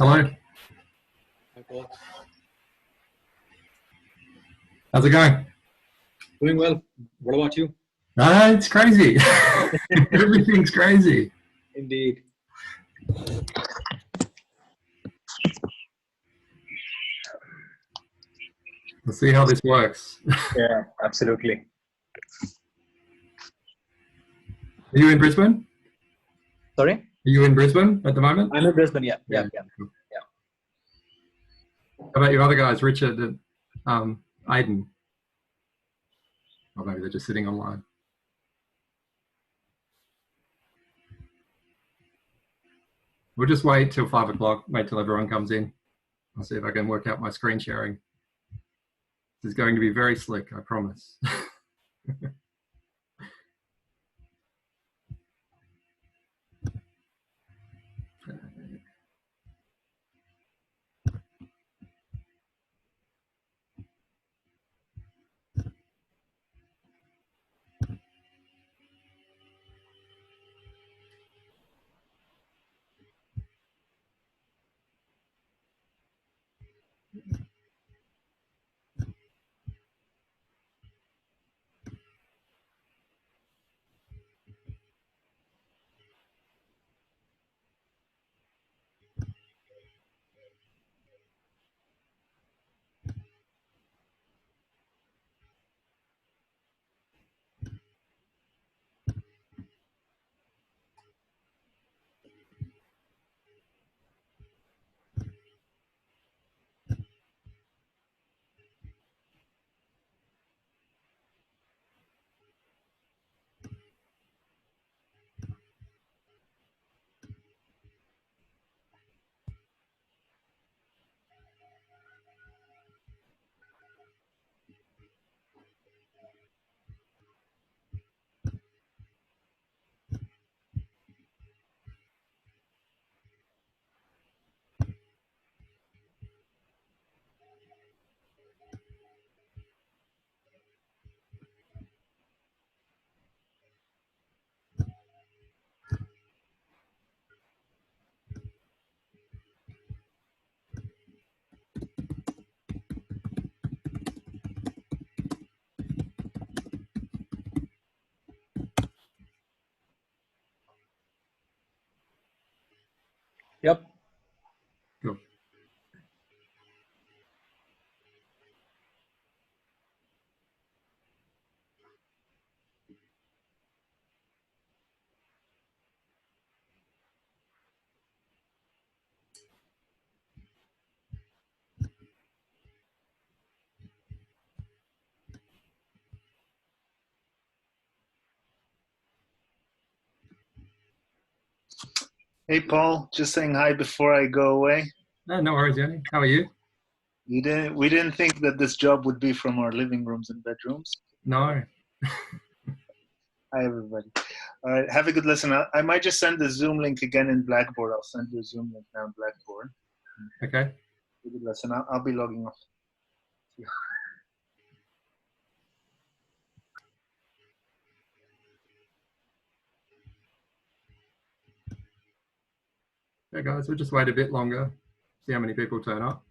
Hello, Hi, Paul. how's it going? Doing well. What about you? It's crazy. Everything's crazy. Indeed. Let's see how this works. Are Yeah, absolutely. you in Brisbane? Sorry? Are you in Brisbane at the moment? I'm in Brisbane. Yeah. Cool. How about your other guys, Richard and Aiden? Or maybe they're just sitting online. We'll just wait till 5 o'clock, wait till everyone comes in. I'll see if I can work out my screen sharing. This is going to be very slick, I promise. Yep. Cool. Hey Paul, just saying hi before I go away. No worries, Yanni. How are you? We didn't think that this job would be from our living rooms and bedrooms. No. Hi everybody. All right, have a good listen. I might just send the Zoom link again in Blackboard. I'll send you a Zoom link now in Blackboard. Okay. Have a good listen. I'll be logging off. Okay, guys, we'll just wait a bit longer, see how many people turn up.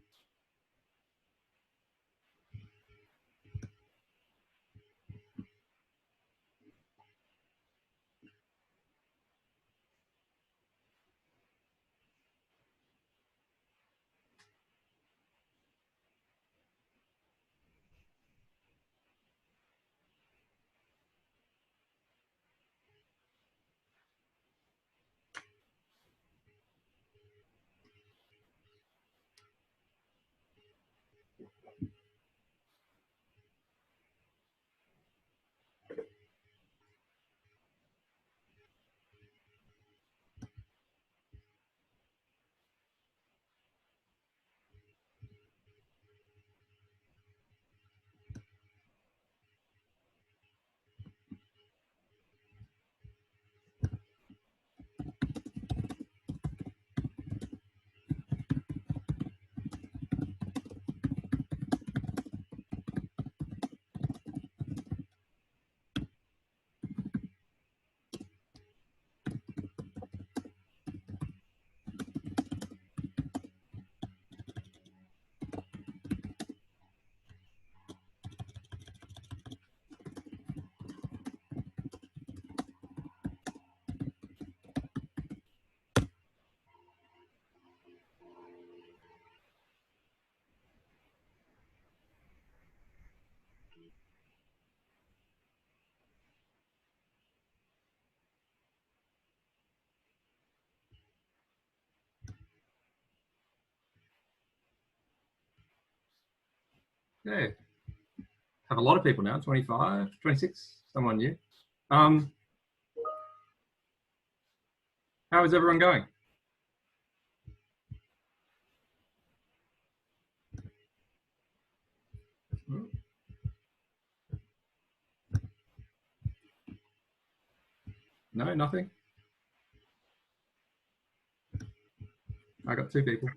Okay. Have a lot of people now, 25, 26, someone new. How is everyone going? No, nothing? I got 2 people.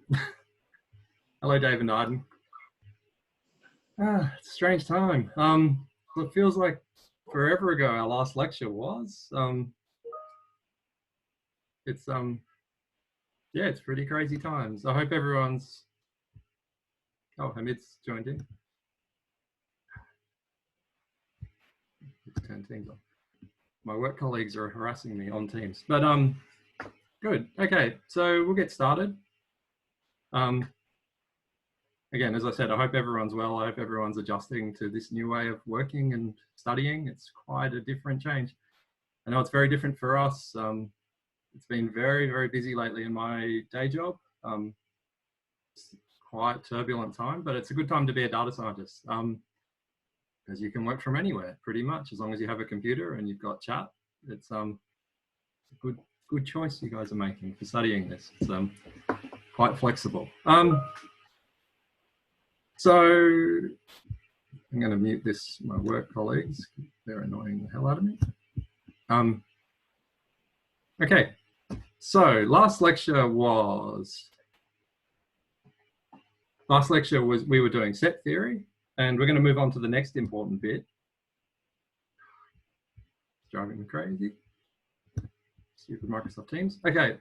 Hello, Dave and Arden. It's a strange time. It feels like forever ago our last lecture was. It's yeah, it's pretty crazy times. I hope everyone's. Oh, Hamid's joined in. Turn Teams on. My work colleagues are harassing me on Teams, but good. Okay, so we'll get started. Again, as I said, I hope everyone's well. I hope everyone's adjusting to this new way of working and studying. It's quite a different change. I know it's very different for us. It's been very, very busy lately in my day job. It's quite a turbulent time, but it's a good time to be a data scientist because you can work from anywhere pretty much, as long as you have a computer and you've got chat. It's a good choice you guys are making for studying this. It's quite flexible. So I'm going to mute my work colleagues. They're annoying the hell out of me. Okay, so last lecture was we were doing set theory, and we're going to move on to the next important bit. It's driving me crazy. Stupid Microsoft Teams. Okay,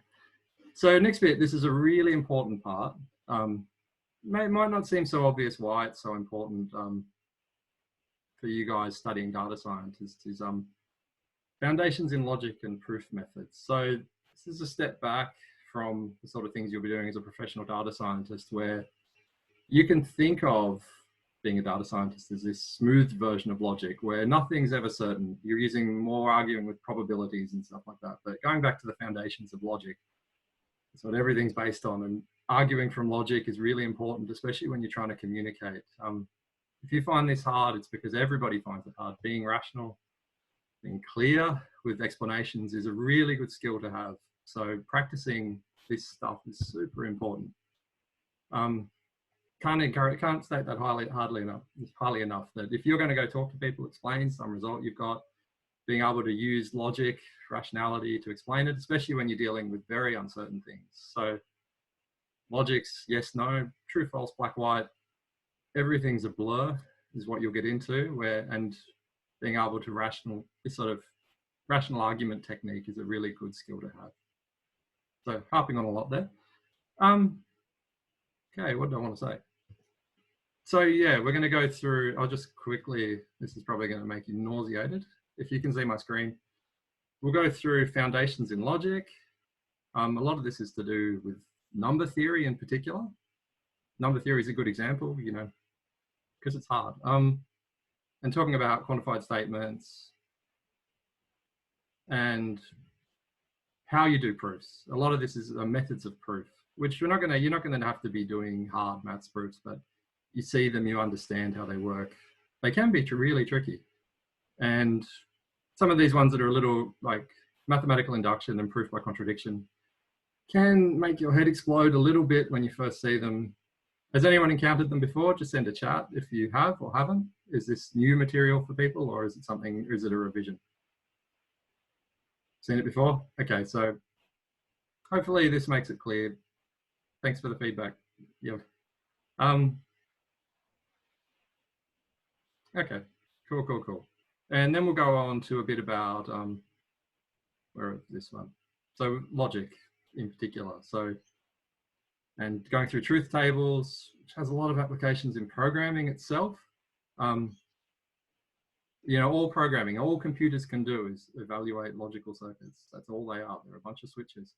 so next bit, this is a really important part. Might not seem so obvious why it's so important for you guys studying data scientists is foundations in logic and proof methods. So this is a step back from the sort of things you'll be doing as a professional data scientist, where you can think of being a data scientist as this smooth version of logic where nothing's ever certain. You're using more arguing with probabilities and stuff like that. But going back to the foundations of logic, that's what everything's based on. And arguing from logic is really important, especially when you're trying to communicate. If you find this hard, it's because everybody finds it hard. Being rational, being clear with explanations is a really good skill to have. So practicing this stuff is super important. Can't state that highly enough that if you're going to go talk to people, explain some result you've got, being able to use logic, rationality to explain it, especially when you're dealing with very uncertain things. So logic's yes, no, true, false, black, white, everything's a blur is what you'll get into, and being able to this sort of rational argument technique is a really good skill to have. So harping on a lot there. Okay, what do I want to say? So yeah, we're going to go through, I'll just quickly, this is probably going to make you nauseated. If you can see my screen, we'll go through foundations in logic. A lot of this is to do with number theory in particular. Number theory is a good example, you know, because it's hard. And talking about quantified statements and how you do proofs. A lot of this is methods of proof, which you're not going to have to be doing hard maths proofs, but you see them, you understand how they work. They can be really tricky. And some of these ones that are a little like mathematical induction and proof by contradiction can make your head explode a little bit when you first see them. Has anyone encountered them before? Just send a chat if you have or haven't. Is this new material for people, or is it a revision? Seen it before? Okay, so hopefully this makes it clear. Thanks for the feedback. Yeah. Okay, cool. And then we'll go on to a bit about, where is this one? So logic in particular. So, and going through truth tables, which has a lot of applications in programming itself. You know, all computers can do is evaluate logical circuits. That's all they are. They're a bunch of switches.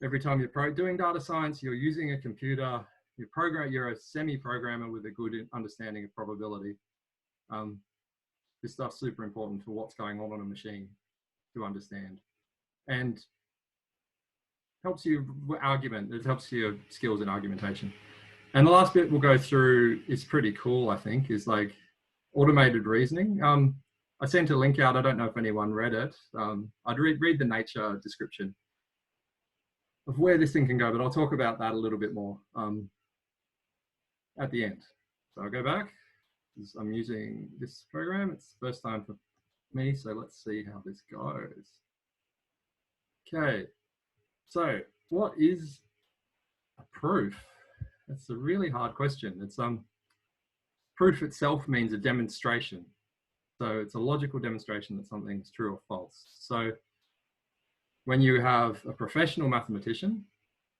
Every time you're doing data science, you're using a computer, you're a semi-programmer with a good understanding of probability. This stuff's super important for what's going on a machine to understand, and helps you argument. It helps your skills in argumentation. And the last bit we'll go through is pretty cool, I think, is like automated reasoning. I sent a link out. I don't know if anyone read it. I'd read the nature description of where this thing can go, but I'll talk about that a little bit more at the end. So I'll go back. I'm using this program. It's the first time for me, so let's see how this goes. Okay, so what is a proof? That's a really hard question. It's proof itself means a demonstration. So it's a logical demonstration that something's true or false. So when you have a professional mathematician,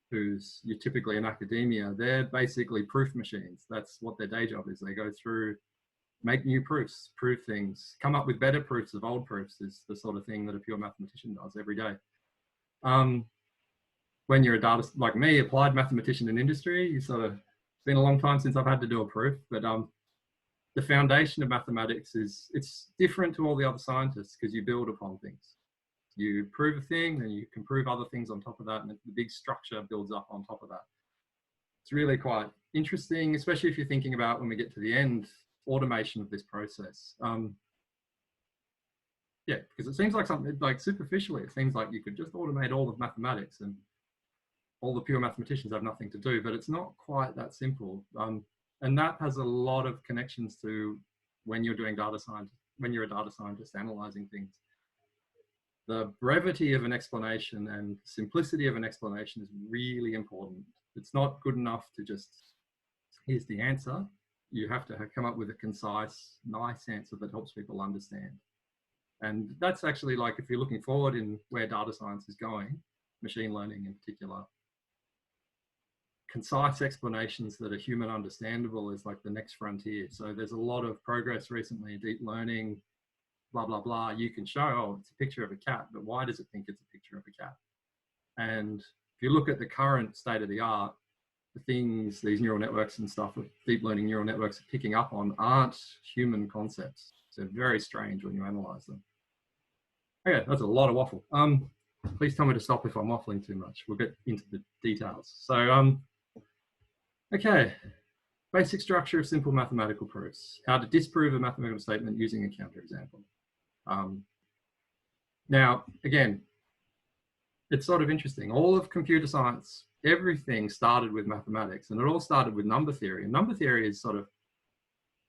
who's you're typically in academia, they're basically proof machines. That's what their day job is. They go through, make new proofs, prove things, come up with better proofs of old proofs is the sort of thing that a pure mathematician does every day. When you're a data, like me, applied mathematician in industry, you sort of, it's been a long time since I've had to do a proof, but the foundation of mathematics is, it's different to all the other scientists because you build upon things. You prove a thing, then you can prove other things on top of that, and the big structure builds up on top of that. It's really quite interesting, especially if you're thinking about when we get to the end, automation of this process. Yeah, because it seems like something, like superficially, it seems like you could just automate all of mathematics and all the pure mathematicians have nothing to do, but it's not quite that simple. And that has a lot of connections to when you're doing data science, when you're a data scientist analyzing things. The brevity of an explanation and simplicity of an explanation is really important. It's not good enough to just, here's the answer. You have to come up with a concise, nice answer that helps people understand. And that's actually like, if you're looking forward in where data science is going, machine learning in particular, concise explanations that are human understandable is like the next frontier. So there's a lot of progress recently, deep learning, blah, blah, blah. You can show, oh, it's a picture of a cat, but why does it think it's a picture of a cat? And if you look at the current state of the art, the things these neural networks and stuff, deep learning neural networks are picking up on aren't human concepts. They're very strange when you analyze them. Okay, that's a lot of waffle. Please tell me to stop if I'm waffling too much. We'll get into the details. So, okay, basic structure of simple mathematical proofs. How to disprove a mathematical statement using a counterexample. Now, again, it's sort of interesting. All of computer science, everything started with mathematics, and it all started with number theory. And number theory is sort of,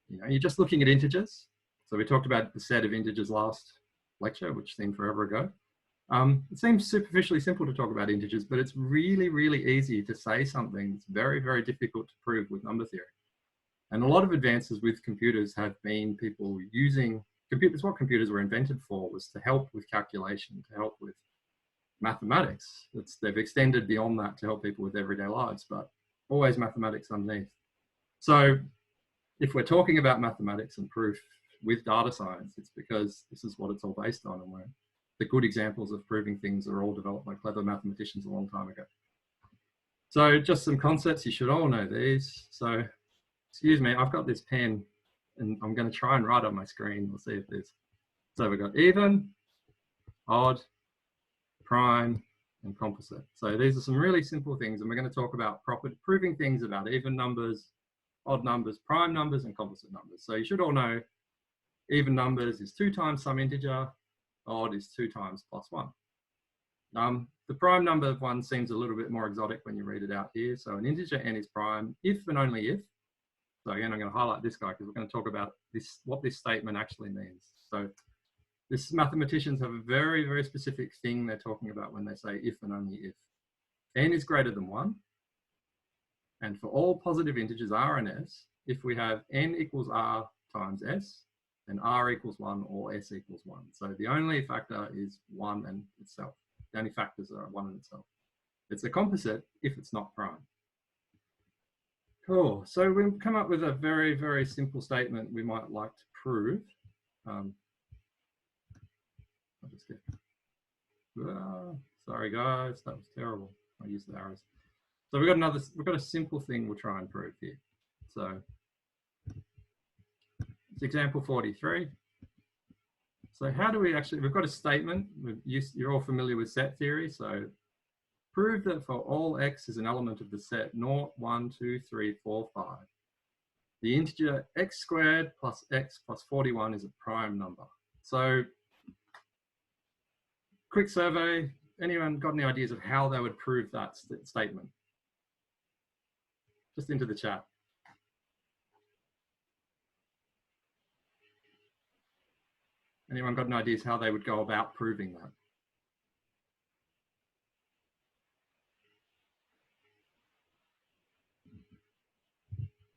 you know, you're just looking at integers. So we talked about the set of integers last lecture, which seemed forever ago. It seems superficially simple to talk about integers, but it's really, really easy to say something that's very, very difficult to prove with number theory. And a lot of advances with computers have been people using computers. What computers were invented for was to help with calculation, to help with mathematics. They've extended beyond that to help people with everyday lives, but always mathematics underneath. So if we're talking about mathematics and proof with data science, it's because this is what it's all based on, and the good examples of proving things are all developed by clever mathematicians a long time ago. So just some concepts, you should all know these. So, excuse me, I've got this pen and I'm going to try and write on my screen. We'll see if there's, so we've got even, odd, prime, and composite. So these are some really simple things, and we're going to talk about proving things about even numbers, odd numbers, prime numbers, and composite numbers. So you should all know even numbers is 2 times some integer, odd is 2 times plus 1. The prime number one seems a little bit more exotic when you read it out here. So an integer n is prime if and only if. So again, I'm going to highlight this guy because we're going to talk about this, what this statement actually means. So this mathematicians have a very, very specific thing they're talking about when they say if and only if. N is greater than 1. And for all positive integers r and s, if we have n equals r times s, then r equals 1 or s equals 1. So the only factor is 1 and itself. The only factors are 1 and itself. It's a composite if it's not prime. Cool. So we've come up with a very, very simple statement we might like to prove. I'll just get, sorry guys, that was terrible. I used the arrows. So we've got a simple thing we'll try and prove here. So it's example 43. So how do we actually, we've got a statement. You're all familiar with set theory. So Prove that for all x is an element of the set 0, 1, 2, 3, 4, 5. The integer x squared plus x plus 41 is a prime number. So, quick survey. Anyone got any ideas of how they would prove that statement? Just into the chat. Anyone got any ideas how they would go about proving that?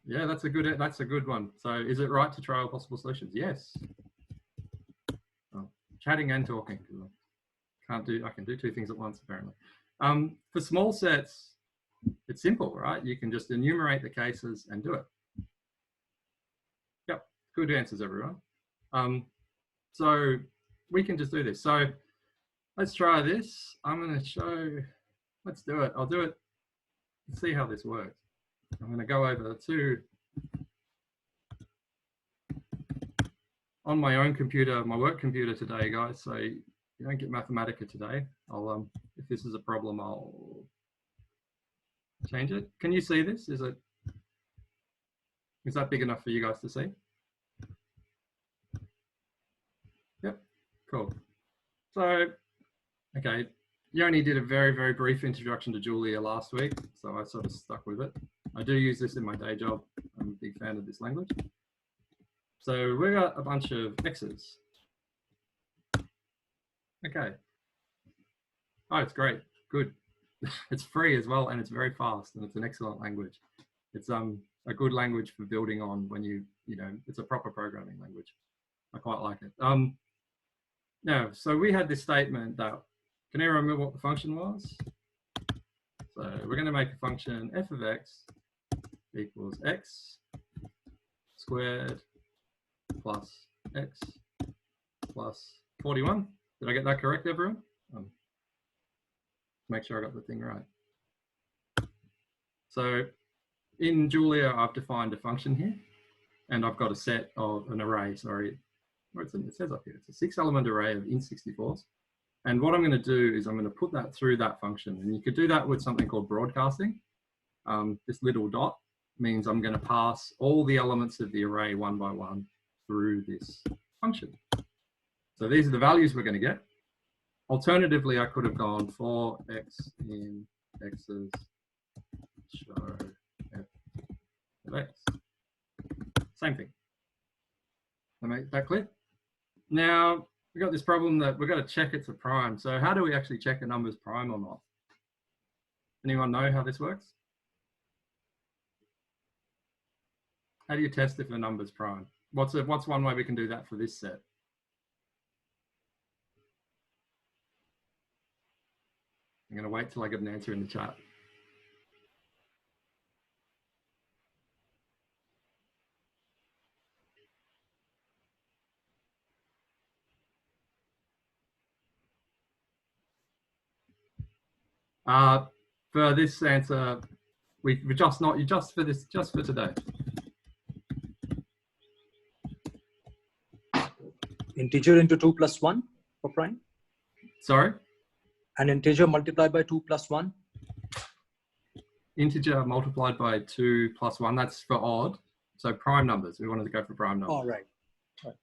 Yeah, that's a good one. So is it right to try all possible solutions? Yes. Oh, chatting and talking. I can do two things at once apparently. For small sets, it's simple, right? You can just enumerate the cases and do it. Yep, good answers, everyone. So we can just do this. So let's try this. I'm going to show, let's do it. I'll do it and see how this works. I'm going to go over to, on my own computer, my work computer today, guys. So you don't get Mathematica today. I'll, if this is a problem, I'll change it. Can you see this? Is that big enough for you guys to see? Yep, cool. So, okay, you only did a very, very brief introduction to Julia last week, so I sort of stuck with it. I do use this in my day job. I'm a big fan of this language. So we got a bunch of x's. Okay. Oh, it's great. Good. It's free as well, and it's very fast, and it's an excellent language. It's a good language for building on when you know, it's a proper programming language. I quite like it. Now, so we had this statement that, can anyone remember what the function was? So we're going to make a function f of x equals x squared plus x plus 41. Did I get that correct, everyone? Make sure I got the thing right. So in Julia, I've defined a function here, and I've got a set of an array, sorry, it says up here, it's a 6-element array of int64s. And what I'm going to do is I'm going to put that through that function. And you could do that with something called broadcasting. This little dot means I'm going to pass all the elements of the array one by one through this function. So these are the values we're going to get. Alternatively, I could have gone for x in x's show f of x. Same thing. I make that clear? Now, we've got this problem that we've got to check it's a prime. So how do we actually check a number's prime or not? Anyone know how this works? How do you test if a number's prime? What's one way we can do that for this set? I'm going to wait till I get an answer in the chat. For this answer, we just for today. Integer into 2 plus 1 for prime? Sorry? An integer multiplied by 2 plus 1? Integer multiplied by 2 plus 1, that's for odd. So prime numbers, we wanted to go for prime numbers. Oh, right. Right.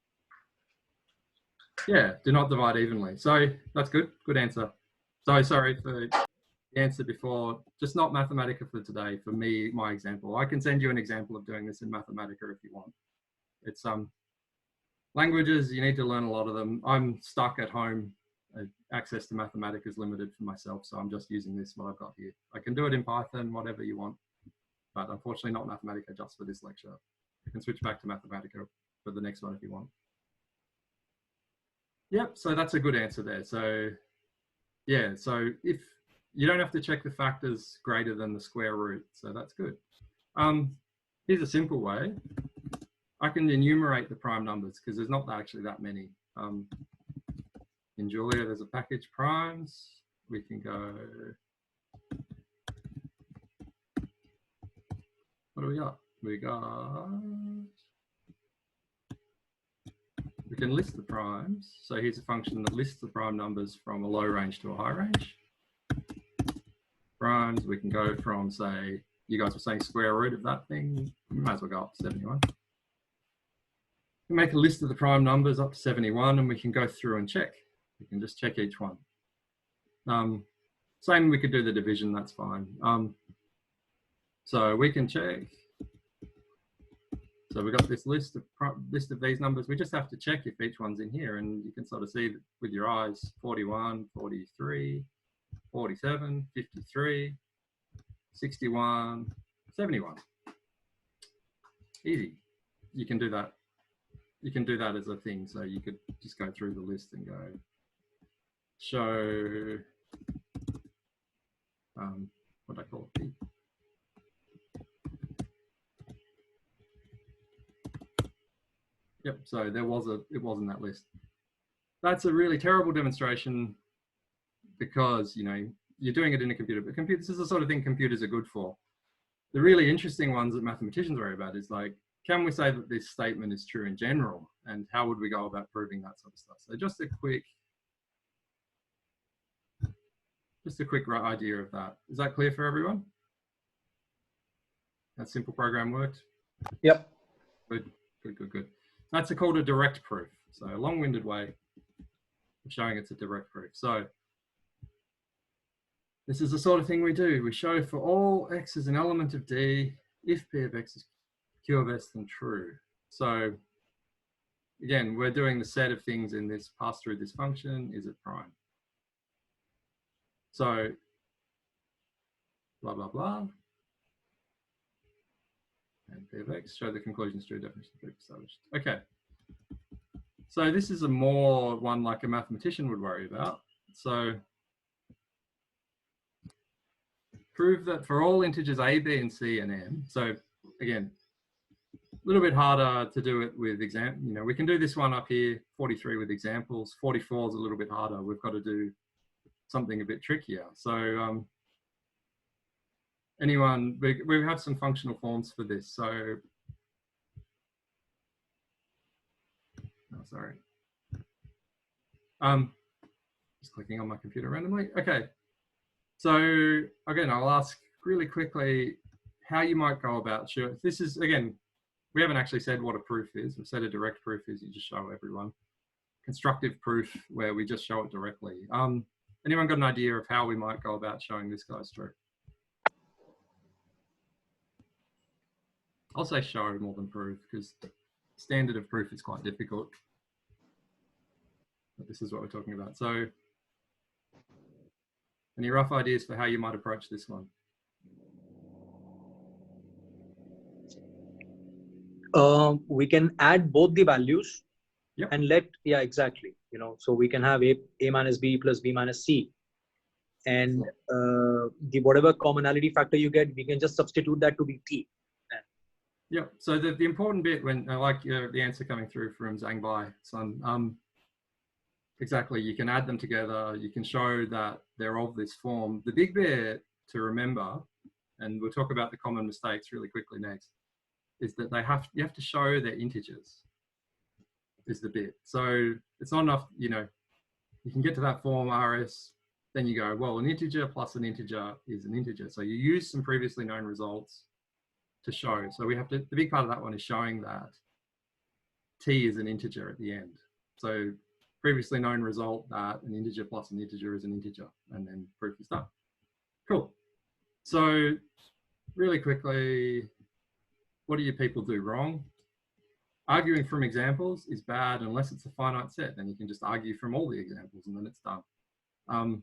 Yeah, do not divide evenly. So that's good, good answer. So sorry for the answer before, just not Mathematica for today, for me, my example. I can send you an example of doing this in Mathematica if you want. It's languages, you need to learn a lot of them. I'm stuck at home. Access to Mathematica is limited for myself, so I'm just using this, what I've got here. I can do it in Python, whatever you want, but unfortunately not Mathematica just for this lecture. You can switch back to Mathematica for the next one if you want. Yep, so that's a good answer there. So yeah, so if you don't have to check the factors greater than the square root, so that's good. Here's a simple way. I can enumerate the prime numbers because there's not actually that many. In Julia, there's a package primes. We can go, what do we got? We can list the primes. So here's a function that lists the prime numbers from a low range to a high range. primes. We can go from, say, you guys were saying square root of that thing. We might as well go up to 71. We make a list of the prime numbers up to 71, and we can go through and check. We can just check each one. Same, we could do the division, that's fine. So we can check. So we've got this list of these numbers. We just have to check if each one's in here, and you can sort of see with your eyes, 41, 43, 47, 53, 61, 71. Easy. You can do that. You can do that as a thing. So you could just go through the list and go show, what do I call it? Yep, so it was in that list. That's a really terrible demonstration because, you know, you're doing it in a computer, but this is the sort of thing computers are good for. The really interesting ones that mathematicians worry about is like, can we say that this statement is true in general? And how would we go about proving that sort of stuff? So just a quick idea of that. Is that clear for everyone? That simple program worked? Yep. Good, good, good, good. That's called a direct proof. So a long-winded way of showing it's a direct proof. So this is the sort of thing we do. We show for all x is an element of D if P of x is Q of S then true. So again, we're doing the set of things in this pass through this function. Is it prime? So blah, blah, blah. And P of x, show the conclusions true, definition of proof established. Okay. So this is a more one like a mathematician would worry about. So prove that for all integers a, b, and c, and m. So again, a little bit harder to do it with example. You know, we can do this one up here, 43 with examples. 44 is a little bit harder. We've got to do something a bit trickier. So anyone, we have some functional forms for this. So, oh, sorry. Just clicking on my computer randomly. Okay. So again, I'll ask really quickly how you might go about sure. This is, again, we haven't actually said what a proof is. We've said a direct proof is you just show everyone. Constructive proof where we just show it directly. Anyone got an idea of how we might go about showing this guy's true? I'll say show more than prove because standard of proof is quite difficult. But this is what we're talking about. So any rough ideas for how you might approach this one? We can add both the values. Yep. And yeah, exactly. You know, so we can have a minus b plus b minus c. And the whatever commonality factor you get, we can just substitute that to be t. Yeah, so the important bit when I like the answer coming through from Zhangbai, son, exactly, you can add them together, you can show that they're of this form. The big bit to remember, and we'll talk about the common mistakes really quickly next, is that you have to show they're integers, is the bit. So it's not enough, you know, you can get to that form RS, then you go, well, an integer plus an integer is an integer. So you use some previously known results to show. So we have to, the big part of that one is showing that t is an integer at the end. So previously known result that an integer plus an integer is an integer, and then proof is done. Cool. So really quickly, what do you people do wrong? Arguing from examples is bad unless it's a finite set. Then you can just argue from all the examples and then it's done.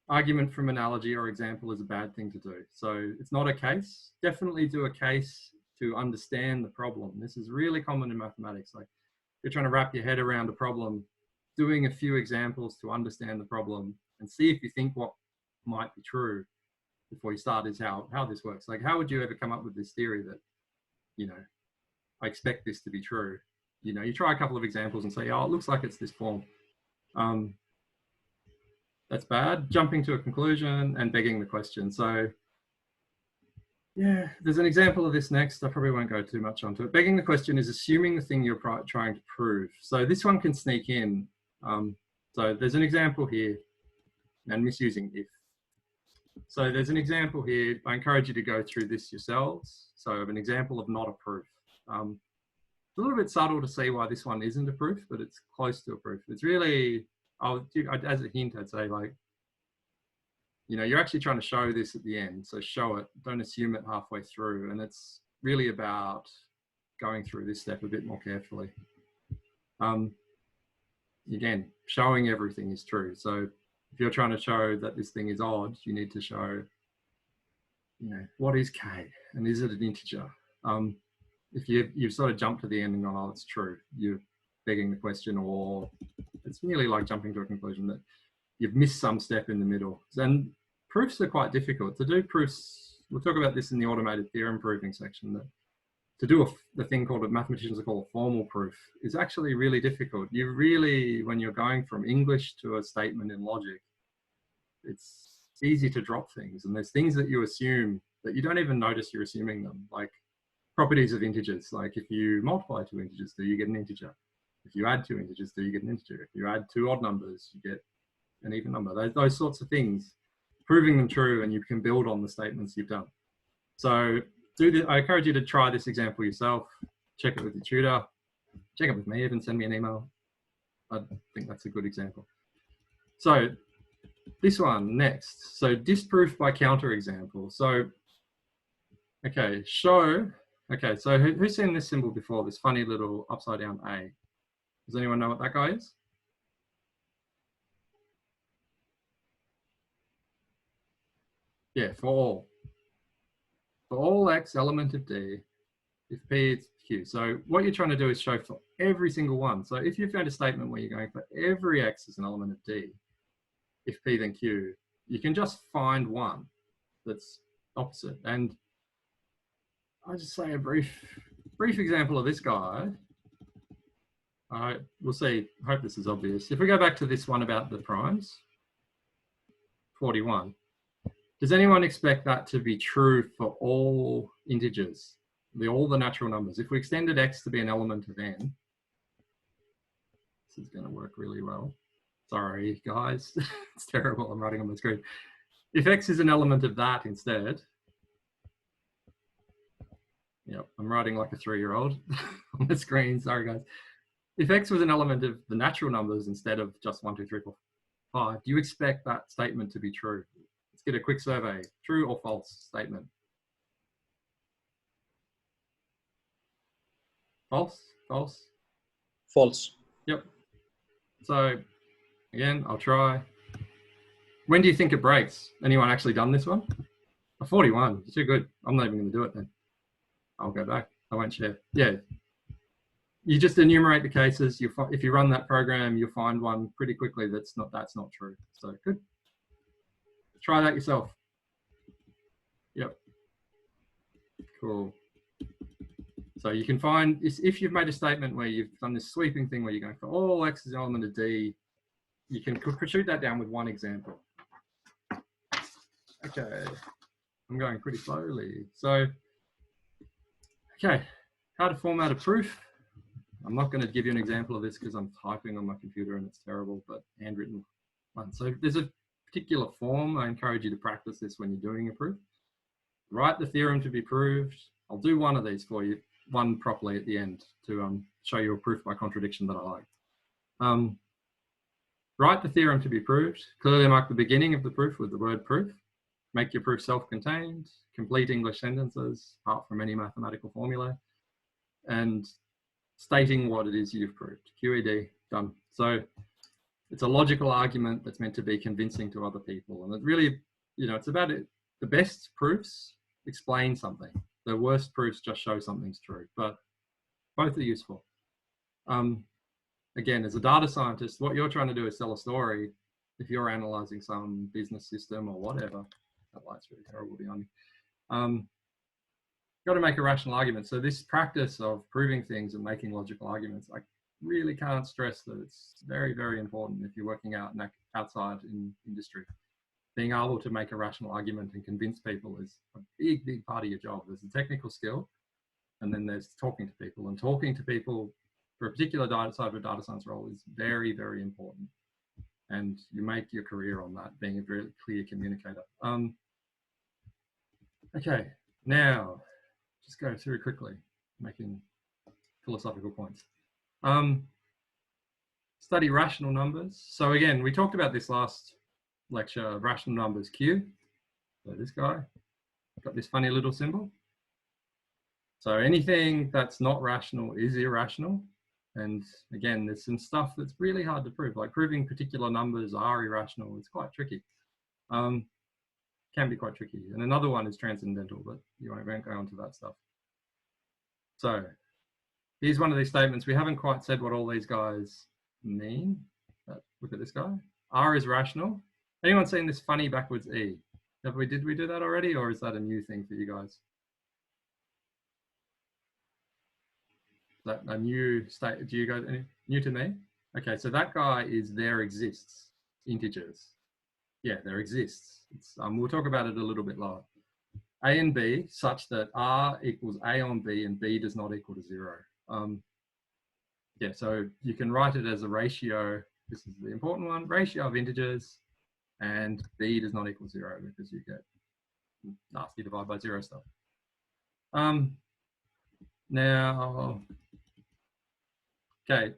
Argument from analogy or example is a bad thing to do. So it's not a case. Definitely do a case to understand the problem. This is really common in mathematics. Like you're trying to wrap your head around a problem, doing a few examples to understand the problem and see if you think what might be true before you start is how this works. Like how would you ever come up with this theory that, you know, I expect this to be true? You know, you try a couple of examples and say, oh, it looks like it's this form. That's bad. Jumping to a conclusion and begging the question. So yeah, there's an example of this next. I probably won't go too much onto it. Begging the question is assuming the thing you're trying to prove. So this one can sneak in. So there's an example here and misusing if. So there's an example here. I encourage you to go through this yourselves. So an example of not a proof. It's a little bit subtle to see why this one isn't a proof, but it's close to a proof. It's really, as a hint, I'd say, like, you know, you're actually trying to show this at the end. So show it, don't assume it halfway through. And it's really about going through this step a bit more carefully. Again, showing everything is true. So if you're trying to show that this thing is odd, you need to show, you know, what is k and is it an integer? If you've sort of jumped to the end and gone, oh, it's true, you're begging the question, or it's nearly like jumping to a conclusion that you've missed some step in the middle. And proofs are quite difficult. To do proofs, we'll talk about this in the automated theorem proving section, that to do the thing called, mathematicians call a formal proof, is actually really difficult. You really, when you're going from English to a statement in logic, it's easy to drop things. And there's things that you assume that you don't even notice you're assuming them, like properties of integers. Like if you multiply two integers, do you get an integer? If you add two integers, do you get an integer? If you add two odd numbers, you get an even number. Those sorts of things, proving them true, and you can build on the statements you've done. So I encourage you to try this example yourself, check it with your tutor, check it with me, even send me an email. I think that's a good example. So this one next. So disproof by counterexample. So, okay, show. Okay, so who's seen this symbol before? This funny little upside down A. Does anyone know what that guy is? Yeah, for all. For all x element of D, if P is Q. So what you're trying to do is show for every single one. So if you've found a statement where you're going for every x as an element of D, if P then Q, you can just find one that's opposite. And I'll just say a brief example of this guy. All right, we'll see. I hope this is obvious. If we go back to this one about the primes, 41. Does anyone expect that to be true for all integers, all the natural numbers? If we extended x to be an element of n, this is going to work really well. Sorry, guys. It's terrible. I'm writing on the screen. If x is an element of that instead, yep, I'm writing like a 3-year-old on the screen. Sorry, guys. If x was an element of the natural numbers instead of just 1, 2, 3, 4, 5, do you expect that statement to be true? Let's get a quick survey. True or false statement? False? False? False. Yep. So again, I'll try. When do you think it breaks? Anyone actually done this one? A 41. You're too good. I'm not even going to do it then. I'll go back. I won't share. Yeah. You just enumerate the cases. If you run that program, you'll find one pretty quickly that's not true. So good. Try that yourself. Yep. Cool. So you can find, if you've made a statement where you've done this sweeping thing where you're going for all x is an element of D, you can shoot that down with one example. Okay. I'm going pretty slowly. So, okay, how to format a proof. I'm not going to give you an example of this because I'm typing on my computer and it's terrible, but handwritten one. So there's a particular form. I encourage you to practice this when you're doing a proof. Write the theorem to be proved. I'll do one of these for you, one properly at the end to show you a proof by contradiction that I like. Write the theorem to be proved. Clearly mark the beginning of the proof with the word proof. Make your proof self-contained. Complete English sentences apart from any mathematical formula. And stating what it is you've proved. QED, done. So it's a logical argument that's meant to be convincing to other people. And it really, you know, it's about it. The best proofs explain something. The worst proofs just show something's true, but both are useful. Again, as a data scientist, what you're trying to do is sell a story. If you're analyzing some business system or whatever, that light's really terrible behind me. Got to make a rational argument. So this practice of proving things and making logical arguments, I really can't stress that it's very, very important if you're working outside in industry. Being able to make a rational argument and convince people is a big, big part of your job. There's a technical skill, and then there's talking to people. And talking to people for a particular side of a data science role is very, very important. And you make your career on that, being a very clear communicator. Okay, now just go through quickly, making philosophical points. Study rational numbers. So again, we talked about this last lecture, rational numbers Q. So this guy got this funny little symbol. So anything that's not rational is irrational. And again, there's some stuff that's really hard to prove, like proving particular numbers are irrational. It's quite tricky. Can be quite tricky. And another one is transcendental, but you won't go into that stuff. So here's one of these statements. We haven't quite said what all these guys mean. Look at this guy. R is rational. Anyone seen this funny backwards E? Did we do that already, or is that a new thing for you guys? Is that a new state? Do you guys new to me? Okay, so that guy is there exists, integers. Yeah, there exists. We'll talk about it a little bit lower. A and B such that R equals A on B and B does not equal to 0. Yeah, so you can write it as a ratio. This is the important one, ratio of integers, and B does not equal 0 because you get nasty divide by 0 stuff. Now, okay, a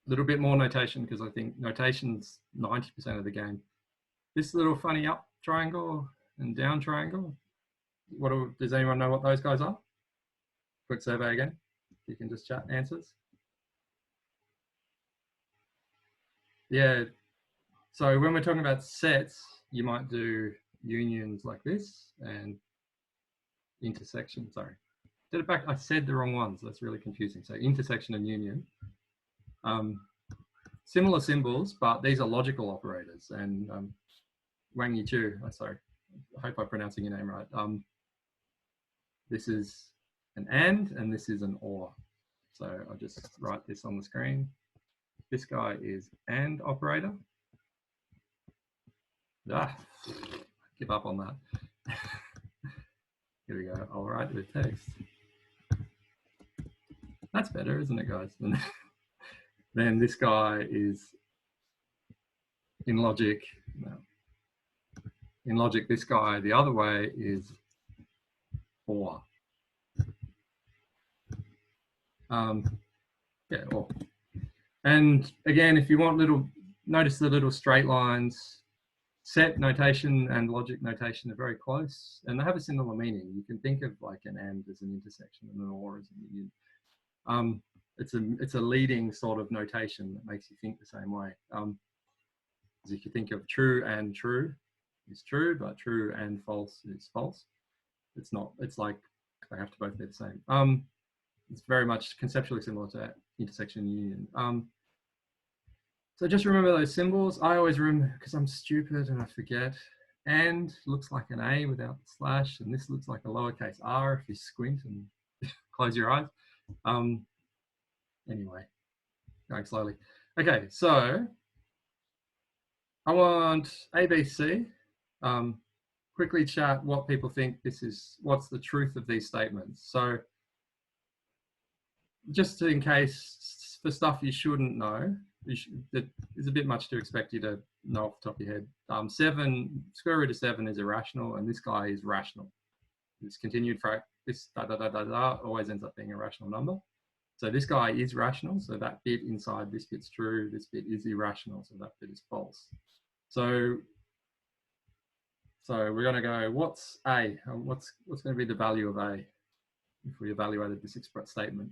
little bit more notation because I think notation's 90% of the game. This little funny up triangle and down triangle. Does anyone know what those guys are? Quick survey again. You can just chat answers. Yeah. So when we're talking about sets, you might do unions like this and intersection. Sorry, did it back. I said the wrong ones. That's really confusing. So intersection and union. Similar symbols, but these are logical operators. And Wang Yichu, sorry, I hope I'm pronouncing your name right. This is an and this is an or. So I'll just write this on the screen. This guy is and operator. Give up on that. Here we go. I'll write with text. That's better, isn't it, guys? Then this guy is in logic. No. In logic, this guy the other way is or. Yeah, or. And again, if you want notice the little straight lines. Set notation and logic notation are very close, and they have a similar meaning. You can think of like an and as an intersection and an or as a union. It's a leading sort of notation that makes you think the same way. As if you think of true and true is true, but true and false is false. It's not. It's like they have to both be the same. It's very much conceptually similar to intersection and union. So just remember those symbols. I always remember because I'm stupid and I forget. And looks like an A without the slash, and this looks like a lowercase r if you squint and close your eyes. Anyway, going slowly. Okay, so I want ABC. Quickly chat what people think this is, what's the truth of these statements. So just in case, for stuff you shouldn't know, there's a bit much to expect you to know off the top of your head. 7, square root of 7 is irrational, and this guy is rational. This continued frac, this always ends up being a rational number. So this guy is rational, so that bit inside this bit's true, this bit is irrational, so that bit is false. So we're going to go, what's A? What's going to be the value of A if we evaluated this express statement?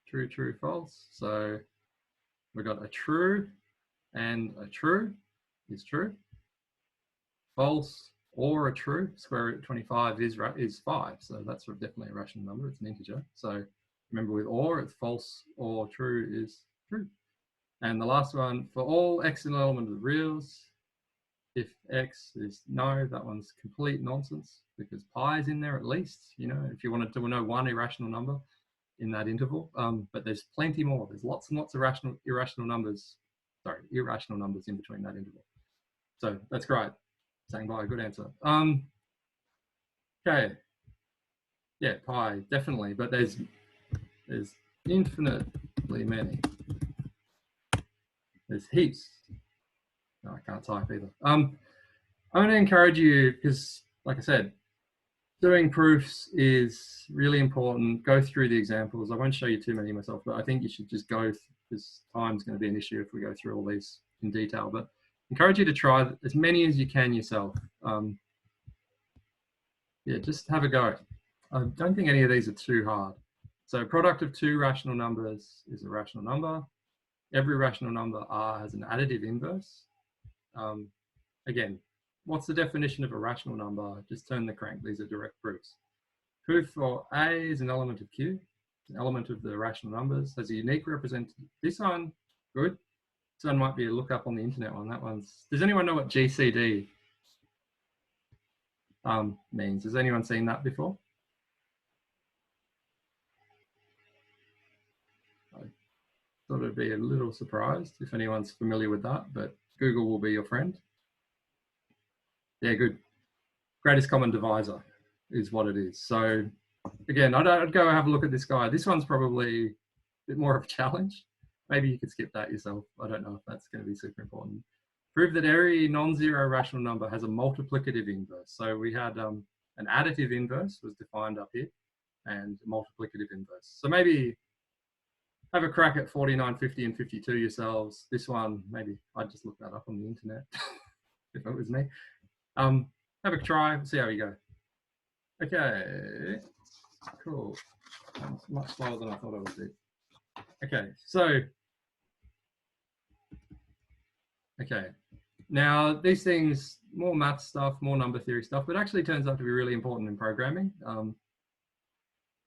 True, true, false. So we've got a true and a true is true. False or a true, square root of 25 is 5. So that's definitely a rational number. It's an integer. So remember with or, it's false or true is true. And the last one, for all x in an element of the reals, if x is no, that one's complete nonsense because pi is in there at least, you know, if you wanted to know one irrational number in that interval, but there's plenty more. There's lots and lots of irrational numbers in between that interval. So that's great. Saying bye, good answer. Okay. Yeah, pi, definitely, but there's infinitely many. There's heaps. No, I can't type either. I'm going to encourage you, because like I said, doing proofs is really important. Go through the examples. I won't show you too many myself, but I think you should just go, because time's going to be an issue if we go through all these in detail. But encourage you to try as many as you can yourself. Yeah, just have a go. I don't think any of these are too hard. So product of two rational numbers is a rational number. Every rational number R has an additive inverse. Again, what's the definition of a rational number? Just turn the crank. These are direct proofs. Proof for A is an element of Q, an element of the rational numbers, has a unique representation. This one, good. This one might be a look up on the internet one. That one's, does anyone know what GCD means? Has anyone seen that before? I thought I'd be a little surprised if anyone's familiar with that, but Google will be your friend. Yeah, good. Greatest common divisor is what it is. So again, I'd go have a look at this guy. This one's probably a bit more of a challenge. Maybe you could skip that yourself. I don't know if that's going to be super important. Prove that every non-zero rational number has a multiplicative inverse. So we had an additive inverse was defined up here and a multiplicative inverse. So maybe have a crack at 49, 50 and 52 yourselves. This one, maybe I'd just look that up on the internet if it was me. Have a try, see how you go. Okay, cool. That's much slower than I thought I would do. Okay, so, okay. Now, these things, more math stuff, more number theory stuff, but actually turns out to be really important in programming.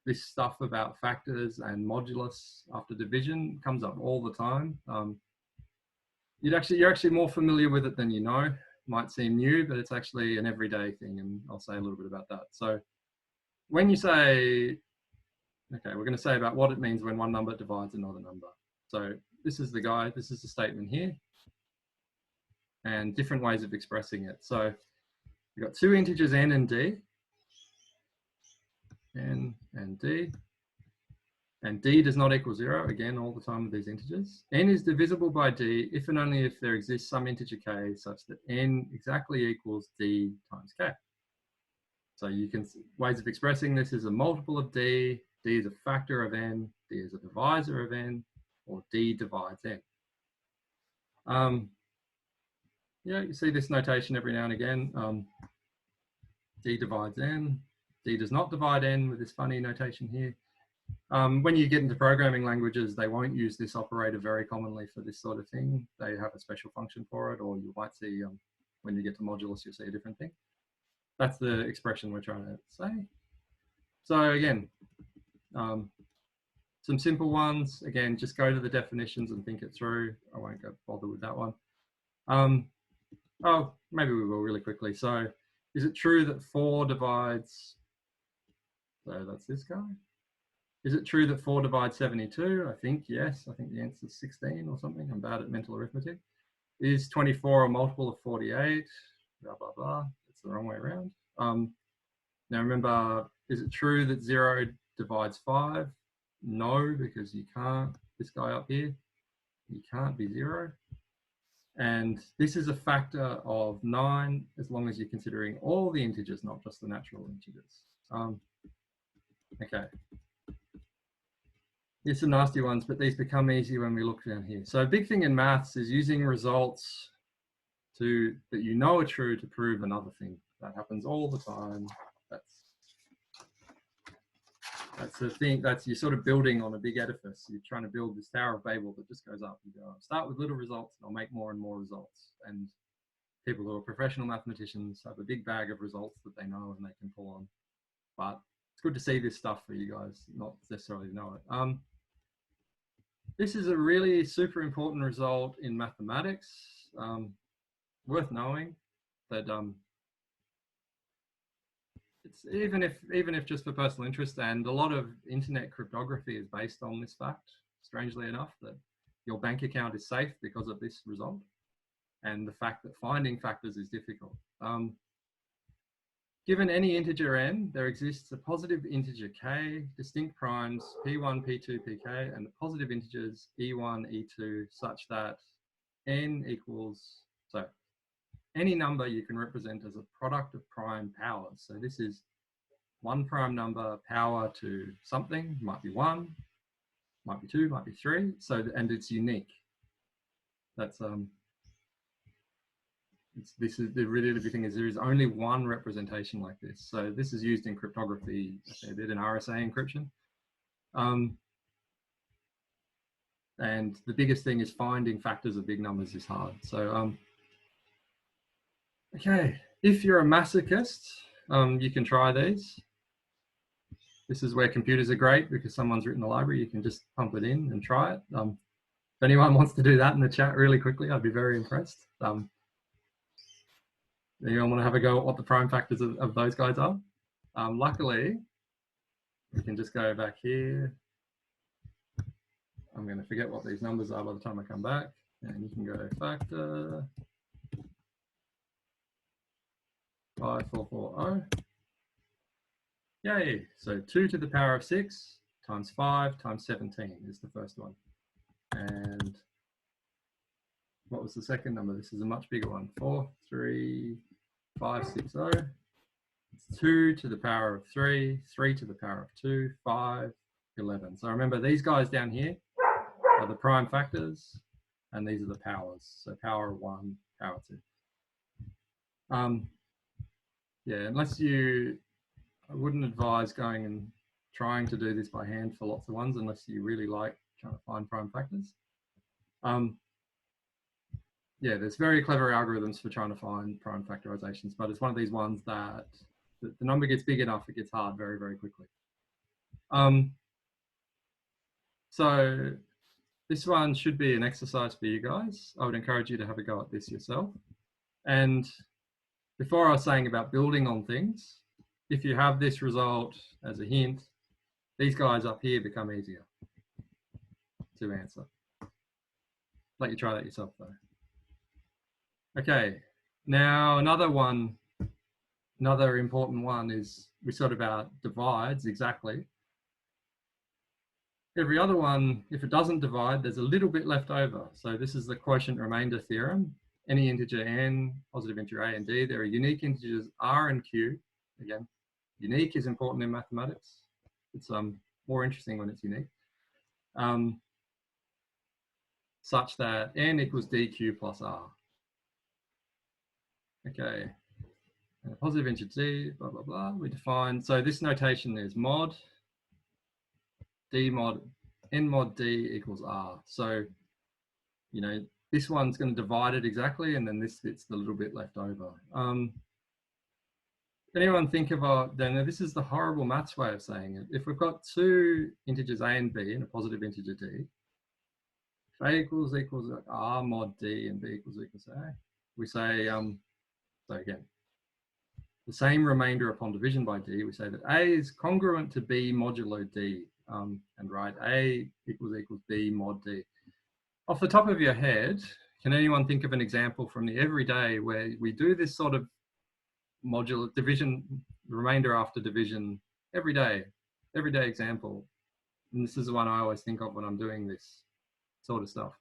This stuff about factors and modulus after division comes up all the time. You're actually more familiar with it than you know. Might seem new, but it's actually an everyday thing, and I'll say a little bit about that. So when you say, okay, we're going to say about what it means when one number divides another number. So this is the guy, this is the statement here, and different ways of expressing it. So we've got two integers n and d, n and d, and d does not equal 0, again, all the time with these integers. N is divisible by d if and only if there exists some integer k such that n exactly equals d times k. So you can, ways of expressing this is a multiple of d, d is a factor of n, d is a divisor of n, or d divides n. Yeah, you see this notation every now and again. D divides n, d does not divide n with this funny notation here. When you get into programming languages, they won't use this operator very commonly for this sort of thing. They have a special function for it, or you might see when you get to modulus, you'll see a different thing. That's the expression we're trying to say. So again, some simple ones. Again, just go to the definitions and think it through. I won't go bother with that one. Oh, maybe we will really quickly. So is it true that 4 divides, so that's this guy. Is it true that 4 divides 72? I think yes. I think the answer is 16 or something. I'm bad at mental arithmetic. Is 24 a multiple of 48? Blah, blah, blah. It's the wrong way around. Now remember, is it true that 0 divides 5? No, because you can't. This guy up here, you can't be 0. And this is a factor of 9 as long as you're considering all the integers, not just the natural integers. Okay. These are nasty ones, but these become easy when we look down here. So a big thing in maths is using results that you know are true to prove another thing. That happens all the time. That's the thing. You're sort of building on a big edifice. You're trying to build this Tower of Babel that just goes up. You go, I'll start with little results and I'll make more and more results. And people who are professional mathematicians have a big bag of results that they know and they can pull on. But it's good to see this stuff for you guys, not necessarily know it. This is a really super important result in mathematics. Worth knowing that it's even if just for personal interest, and a lot of internet cryptography is based on this fact, strangely enough, that your bank account is safe because of this result, and the fact that finding factors is difficult. Given any integer n, there exists a positive integer k, distinct primes p1, p2, pk, and the positive integers e1, e2, such that n equals, So any number you can represent as a product of prime powers. So this is one prime number power to something, might be 1, might be 2, might be 3. So, and it's unique. That's this is the really big thing is there is only one representation like this. So this is used in cryptography a bit, in RSA encryption. And the biggest thing is finding factors of big numbers is hard. So okay, if you're a masochist, you can try these. This is where computers are great because someone's written a library. You can just pump it in and try it. If anyone wants to do that in the chat really quickly, I'd be very impressed. Anyone want to have a go at what the prime factors of those guys are? Luckily, we can just go back here. I'm going to forget what these numbers are by the time I come back. And you can go factor 5440. Yay, so 2 to the power of 6 times 5 times 17 is the first one. And what was the second number? This is a much bigger one, 43560. It's 2 to the power of 3, 3 to the power of 2, 5, 11. So remember these guys down here are the prime factors, and these are the powers. So power of 1, power 2. Yeah, unless you, I wouldn't advise going and trying to do this by hand for lots of ones unless you really like trying to find prime factors. Yeah, there's very clever algorithms for trying to find prime factorizations, but it's one of these ones that the number gets big enough, it gets hard very, very quickly. So this one should be an exercise for you guys. I would encourage you to have a go at this yourself. And before I was saying about building on things, if you have this result as a hint, these guys up here become easier to answer. Let you try that yourself though. Okay, now another important one is we sort about divides exactly. Every other one, if it doesn't divide, there's a little bit left over. So this is the quotient remainder theorem. Any integer n, positive integer a and d, there are unique integers r and q. Again, unique is important in mathematics. It's more interesting when it's unique. Such that n equals dq plus r. Okay, and a positive integer d, blah, blah, blah. We define, so this notation is mod, d mod, n mod d equals r. So, you know, this one's going to divide it exactly, and then this fits the little bit left over. Anyone think of then this is the horrible maths way of saying it. If we've got two integers a and b and a positive integer d, if a equals r mod d and b equals a, we say, so again, the same remainder upon division by d, we say that a is congruent to b modulo d, and write a equals b mod d. Off the top of your head, can anyone think of an example from the everyday where we do this sort of modular division, remainder after division, everyday example? And this is the one I always think of when I'm doing this sort of stuff.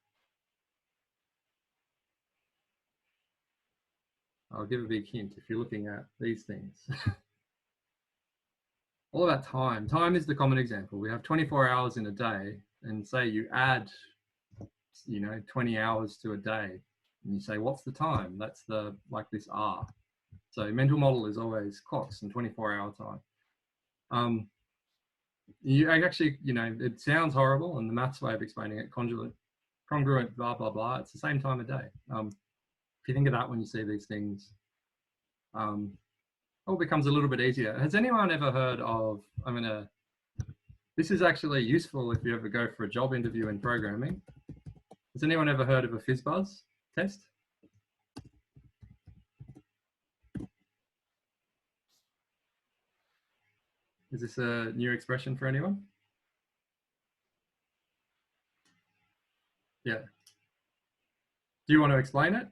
I'll give a big hint if you're looking at these things. All about time. Time is the common example. We have 24 hours in a day, and say you add, you know, 20 hours to a day, and you say, what's the time? That's the, like this R. So mental model is always clocks and 24-hour time. You actually, you know, it sounds horrible, and the maths way of explaining it, congruent, blah, blah, blah, it's the same time of day. If you think of that when you see these things, all becomes a little bit easier. Has anyone ever heard of, this is actually useful if you ever go for a job interview in programming. Has anyone ever heard of a FizzBuzz test? Is this a new expression for anyone? Yeah. Do you want to explain it?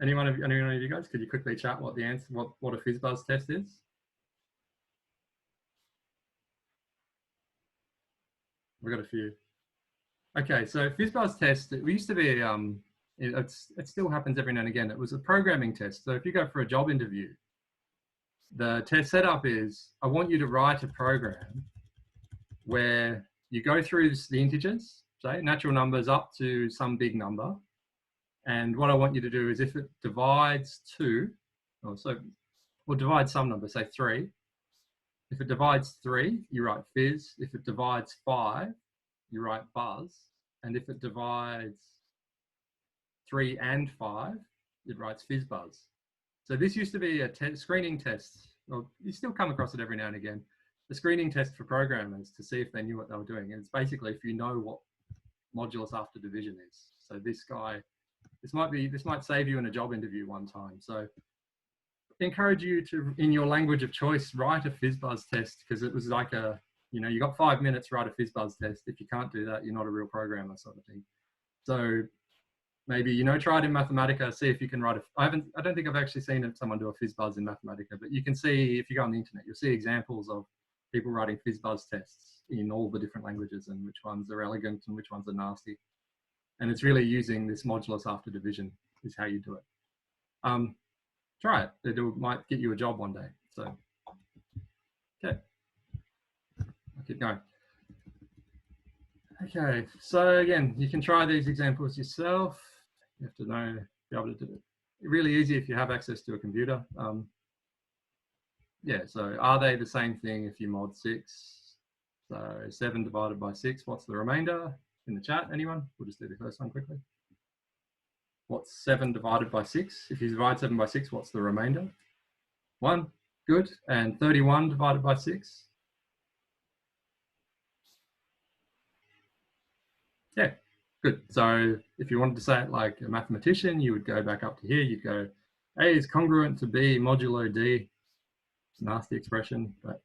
Anyone of you guys, could you quickly chat what the answer, what a FizzBuzz test is? We've got a few. Okay, so FizzBuzz test, it used to be It still happens every now and again. It was a programming test. So if you go for a job interview, the test setup is, I want you to write a program where you go through the integers, say natural numbers up to some big number. And what I want you to do is if it divides 2, or divide some number, say 3. If it divides 3, you write fizz. If it divides 5, you write buzz. And if it divides 3 and 5, it writes fizz buzz. So this used to be a screening test. Well, you still come across it every now and again. The screening test for programmers to see if they knew what they were doing. And it's basically if you know what modulus after division is. So this might save you in a job interview one time. So encourage you to, in your language of choice, write a FizzBuzz test, because it was like you got 5 minutes to write a FizzBuzz test. If you can't do that, you're not a real programmer, sort of thing. So maybe, try it in Mathematica, see if you can write I don't think I've actually seen someone do a FizzBuzz in Mathematica, but you can see, if you go on the internet, you'll see examples of people writing FizzBuzz tests in all the different languages and which ones are elegant and which ones are nasty. And it's really using this modulus after division is how you do it. Try it. It might get you a job one day. So, okay. I'll keep going. Okay, so again, you can try these examples yourself. You have to be able to do it. Really easy if you have access to a computer. Yeah, so are they the same thing if you mod 6? So 7 divided by 6, what's the remainder? In the chat, anyone? We'll just do the first one quickly. What's 7 divided by 6? If you divide 7 by 6, what's the remainder? 1, good. And 31 divided by 6? Yeah, good. So if you wanted to say it like a mathematician, you would go back up to here. You'd go, A is congruent to B modulo D. It's a nasty expression, but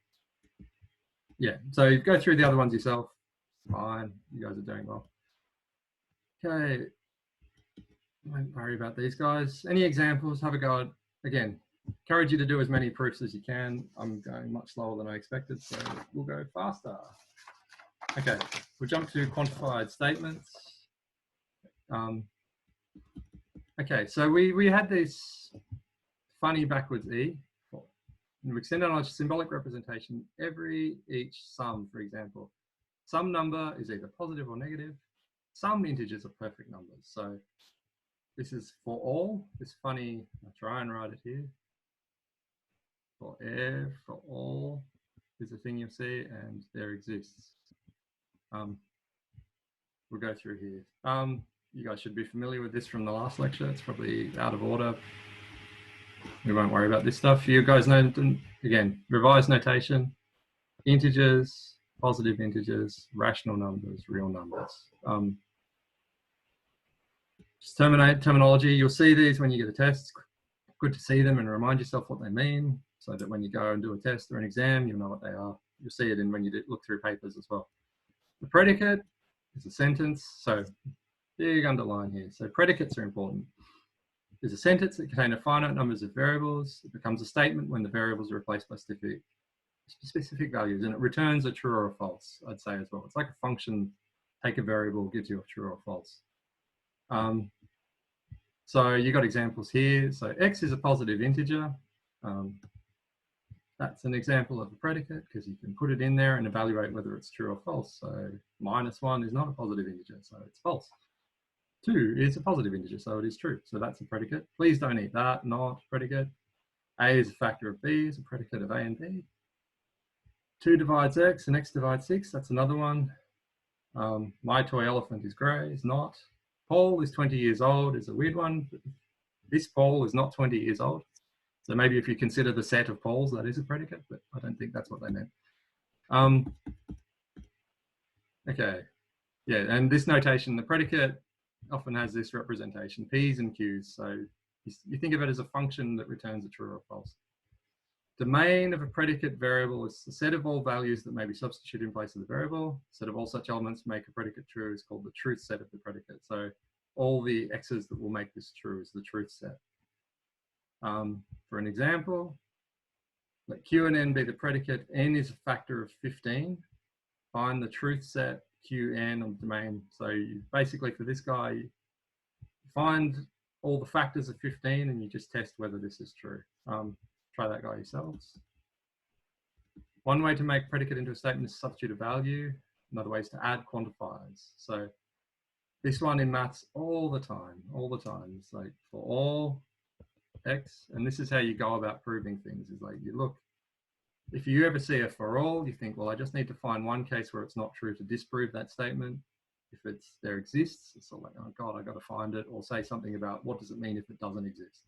yeah. So you go through the other ones yourself. Fine, you guys are doing well. Okay, don't worry about these guys. Any examples? Have a go at, again, encourage you to do as many proofs as you can. I'm going much slower than I expected, so we'll go faster. Okay, we'll jump to quantified statements. Okay, so we had this funny backwards E. And we extend on a symbolic representation each sum, for example. Some number is either positive or negative. Some integers are perfect numbers. So this is for all. This funny, I'll try and write it here. For all is a thing you'll see, and there exists. We'll go through here. You guys should be familiar with this from the last lecture. It's probably out of order. We won't worry about this stuff. You guys know, again, revised notation, integers, positive integers, rational numbers, real numbers. Just terminology, you'll see these when you get a test. Good to see them and remind yourself what they mean, so that when you go and do a test or an exam, you'll know what they are. You'll see it in when you look through papers as well. The predicate is a sentence, so big underline here. So predicates are important. There's a sentence that contains a finite numbers of variables. It becomes a statement when the variables are replaced by specific values, and it returns a true or a false, I'd say as well. It's like a function, take a variable, gives you a true or false. So you got examples here. So X is a positive integer. That's an example of a predicate because you can put it in there and evaluate whether it's true or false. So -1 is not a positive integer, so it's false. 2 is a positive integer, so it is true. So that's a predicate. Please don't eat that, not predicate. A is a factor of B, is a predicate of A and B. 2 divides X and X divides 6, that's another one. My toy elephant is grey, is not. Paul is 20 years old, is a weird one. This Paul is not 20 years old. So maybe if you consider the set of Pauls, that is a predicate, but I don't think that's what they meant. Okay, yeah, and this notation, the predicate often has this representation, P's and Q's. So you think of it as a function that returns a true or false. Domain of a predicate variable is the set of all values that may be substituted in place of the variable. Set of all such elements make a predicate true is called the truth set of the predicate. So all the X's that will make this true is the truth set. For an example, let Q and N be the predicate. N is a factor of 15. Find the truth set Qn on the domain. So basically for this guy, find all the factors of 15 and you just test whether this is true. Try that guy yourselves. One way to make predicate into a statement is substitute a value. Another way is to add quantifiers. So this one in maths all the time. It's like for all x, and this is how you go about proving things, is like you look, if you ever see a for all, you think, well, I just need to find one case where it's not true to disprove that statement. If it's there exists, it's sort of like, oh God, I got to find it, or say something about what does it mean if it doesn't exist.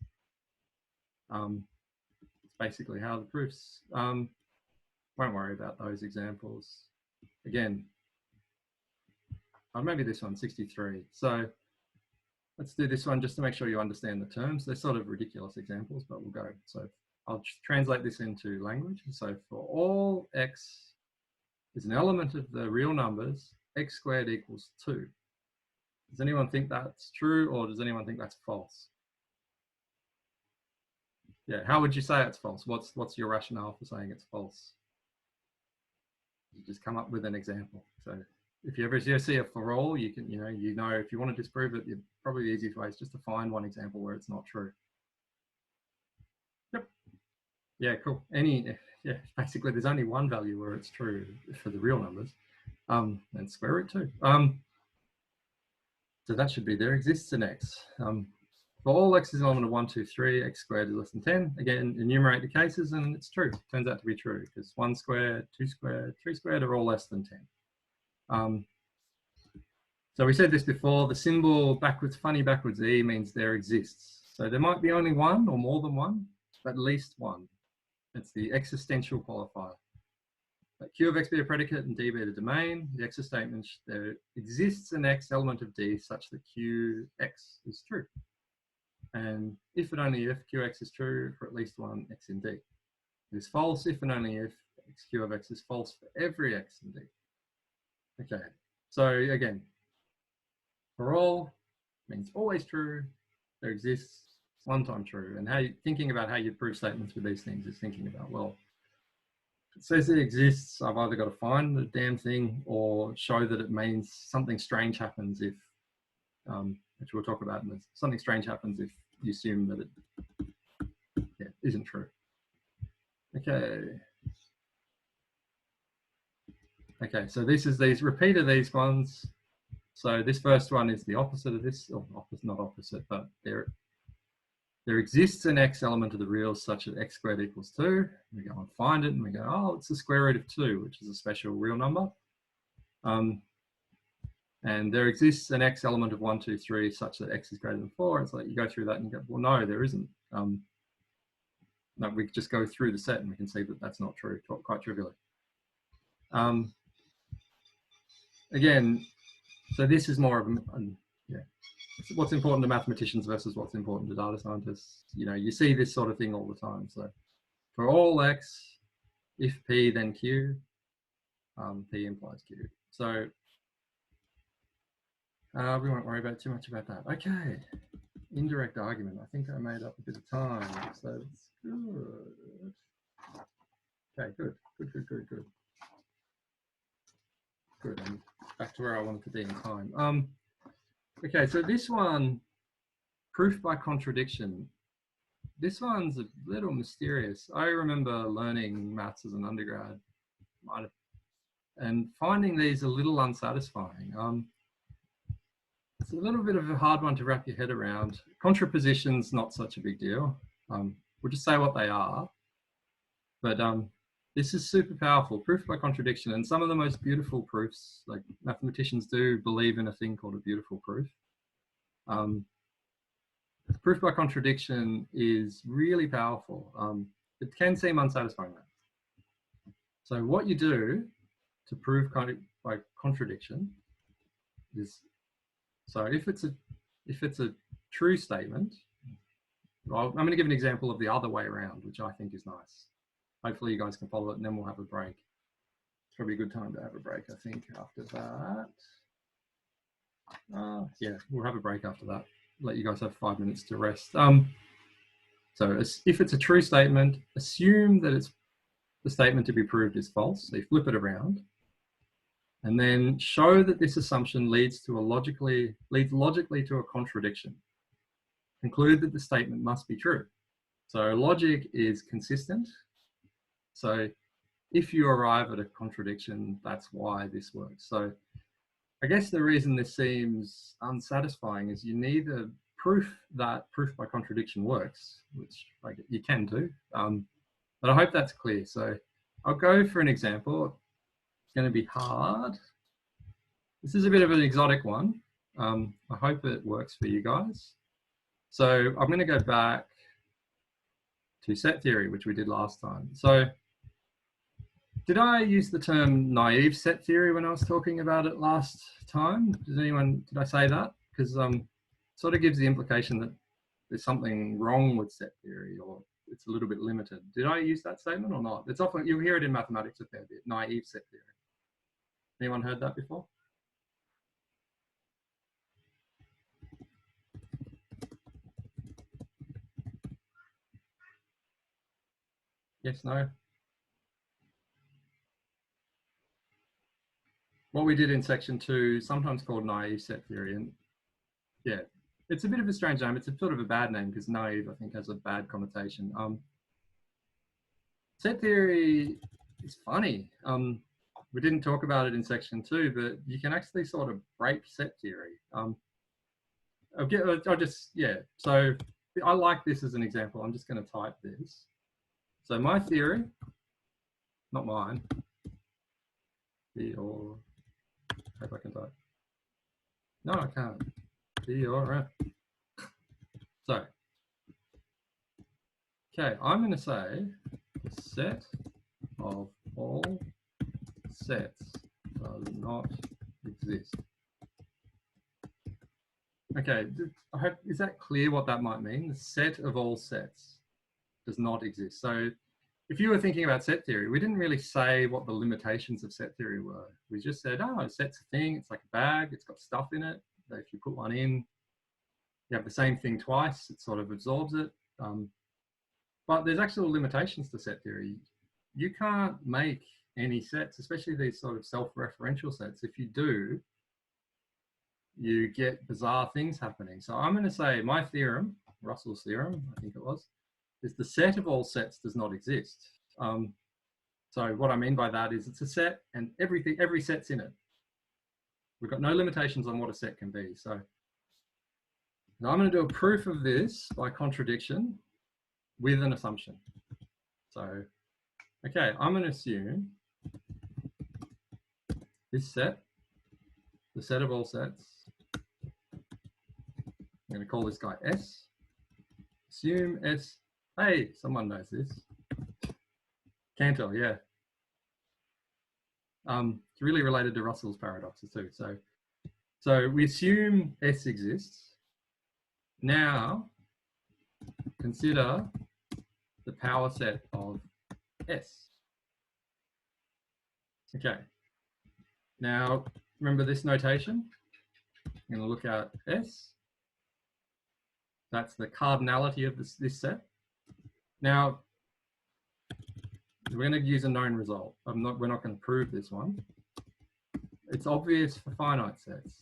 It's basically how the proofs, won't worry about those examples. Again, maybe this one, 63. So let's do this one just to make sure you understand the terms. They're sort of ridiculous examples, but we'll go. So I'll translate this into language. So for all x is an element of the real numbers, x squared equals 2. Does anyone think that's true, or does anyone think that's false? Yeah, how would you say it's false? What's your rationale for saying it's false? You just come up with an example. So if you ever see a for all, you can, you know, if you want to disprove it, probably the easiest way is just to find one example where it's not true. Yep. Yeah, cool. Yeah, basically there's only one value where it's true for the real numbers, and square root 2. So that should be there exists an x. For all x is an element of 1, 2, 3, x squared is less than 10. Again, enumerate the cases and it's true. Turns out to be true because 1 squared, 2 squared, 3 squared are all less than 10. So we said this before, the symbol funny backwards E means there exists. So there might be only one or more than one, but at least one. It's the existential qualifier. Let Q of x be a predicate and D be the domain. The X statement, there exists an X element of D such that QX is true. And if and only if QX is true for at least one X in D. It is false if and only if Q of X is false for every X in D. Okay, so again, for all means always true. There exists one time true. And thinking about how you prove statements with these things is thinking about, well, it says it exists, I've either got to find the damn thing or show that it means something strange happens if, which we'll talk about in this, something strange happens if you assume that it isn't true. Okay, so this is repeat of these ones. So this first one is the opposite of this, or not opposite, but there exists an X element of the real such that X squared equals 2. We go and find it and we go, oh, it's the square root of 2, which is a special real number. And there exists an X element of 1, 2, 3 such that X is greater than 4. It's like you go through that and you go, well, no, there isn't. No, we just go through the set and we can see that that's not true, quite trivially. Again, so this is more of what's important to mathematicians versus what's important to data scientists. You know, you see this sort of thing all the time. So for all X, if P, then Q, P implies Q. So we won't worry about too much about that. Okay, indirect argument. I think I made up a bit of time, so it's good. Okay, good. Good, I'm back to where I wanted to be in time. Okay, so this one, proof by contradiction. This one's a little mysterious. I remember learning maths as an undergrad and finding these a little unsatisfying. It's a little bit of a hard one to wrap your head around. Contraposition's not such a big deal. We'll just say what they are. But this is super powerful, proof by contradiction. And some of the most beautiful proofs, like mathematicians do believe in a thing called a beautiful proof. Proof by contradiction is really powerful. It can seem unsatisfying though. So what you do to prove by contradiction is, so if it's a true statement, well, I'm going to give an example of the other way around, which I think is nice. Hopefully you guys can follow it and then we'll have a break. It's probably a good time to have a break, I think, after that. Yeah, we'll have a break after that. Let you guys have 5 minutes to rest. So if it's a true statement, assume that it's the statement to be proved is false. So you flip it around and then show that this assumption leads logically to a contradiction. conclude that the statement must be true. So logic is consistent. So if you arrive at a contradiction, that's why this works. So I guess the reason this seems unsatisfying is you need a proof that proof by contradiction works, which you can do. But I hope that's clear. So I'll go for an example. It's going to be hard. This is a bit of an exotic one. I hope it works for you guys. So I'm going to go back to set theory, which we did last time. So did I use the term naive set theory when I was talking about it last time? Did I say that? Because sort of gives the implication that there's something wrong with set theory, or it's a little bit limited. Did I use that statement or not? It's often, you'll hear it in mathematics a fair bit, naive set theory. Anyone heard that before? Yes, no? What we did in section 2, sometimes called naive set theory, and yeah, it's a bit of a strange name. It's a sort of a bad name because naive, I think, has a bad connotation. Set theory is funny. We didn't talk about it in section 2, but you can actually sort of break set theory. So I like this as an example. I'm just going to type this. So my theory, not mine, hope I can type. No, I can't. So, okay, I'm going to say the set of all sets does not exist. Okay, is that clear what that might mean? The set of all sets does not exist. So if you were thinking about set theory, we didn't really say what the limitations of set theory were. We just said, oh, a set's a thing, it's like a bag, it's got stuff in it. So if you put one in, you have the same thing twice, it sort of absorbs it. But there's actual limitations to set theory. You can't make any sets, especially these sort of self-referential sets. If you do, you get bizarre things happening. So I'm going to say my theorem, Russell's theorem, I think it was, is the set of all sets does not exist. So what I mean by that is it's a set and every set's in it. We've got no limitations on what a set can be. So now I'm going to do a proof of this by contradiction with an assumption. So, okay, I'm going to assume this set, the set of all sets, I'm going to call this guy S. Assume S. Hey, someone knows this. Cantor, yeah. It's really related to Russell's paradoxes too. So we assume S exists. Now consider the power set of S. Okay. Now remember this notation. I'm going to look at S. That's the cardinality of this set. Now, we're going to use a known result. We're not going to prove this one. It's obvious for finite sets.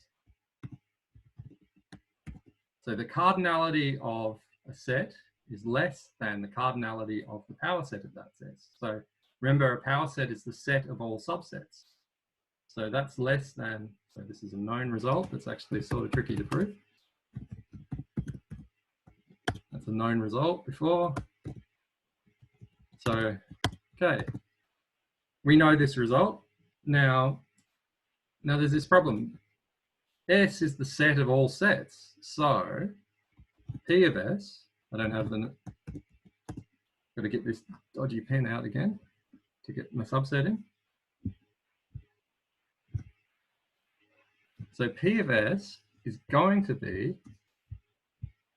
So the cardinality of a set is less than the cardinality of the power set of that set. So remember, a power set is the set of all subsets. So that's less than, so this is a known result. That's actually sort of tricky to prove. That's a known result before. So, okay, we know this result. Now there's this problem. S is the set of all sets. So P of S, I don't have the, got to get this dodgy pen out again to get my subset in. So P of S is going to be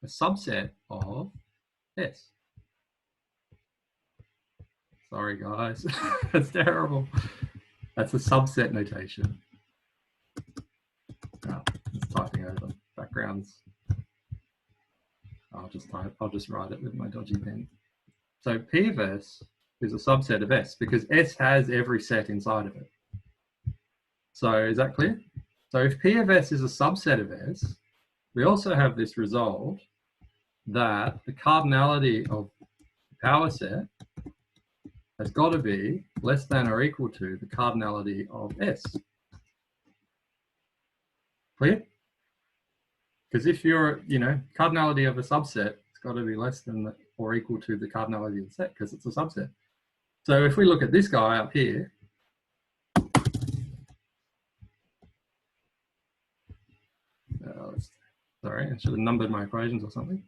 a subset of S. Sorry guys, that's terrible. That's a subset notation. Oh, it's typing over backgrounds. I'll just write it with my dodgy pen. So P of S is a subset of S because S has every set inside of it. So is that clear? So if P of S is a subset of S, we also have this result that the cardinality of the power set has got to be less than or equal to the cardinality of S. Clear? Because if you're, cardinality of a subset, it's got to be less than or equal to the cardinality of the set because it's a subset. So if we look at this guy up here, sorry, I should have numbered my equations or something.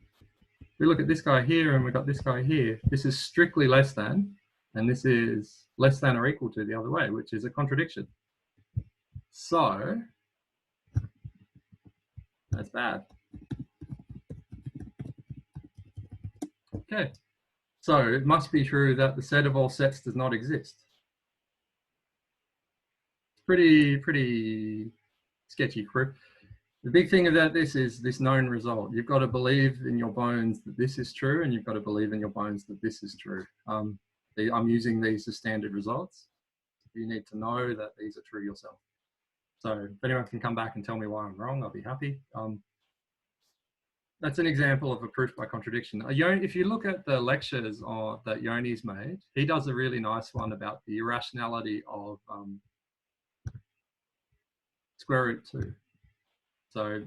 If we look at this guy here and we've got this guy here, this is strictly less than, and this is less than or equal to the other way, which is a contradiction. So that's bad. Okay, so it must be true that the set of all sets does not exist. Pretty sketchy proof. The big thing about this is this known result. You've got to believe in your bones that this is true, and you've got to believe in your bones that this is true. I'm using these as standard results. You need to know that these are true yourself. So if anyone can come back and tell me why I'm wrong, I'll be happy. That's an example of a proof by contradiction. If you look at the lectures that Yoni's made, he does a really nice one about the irrationality of square root 2. So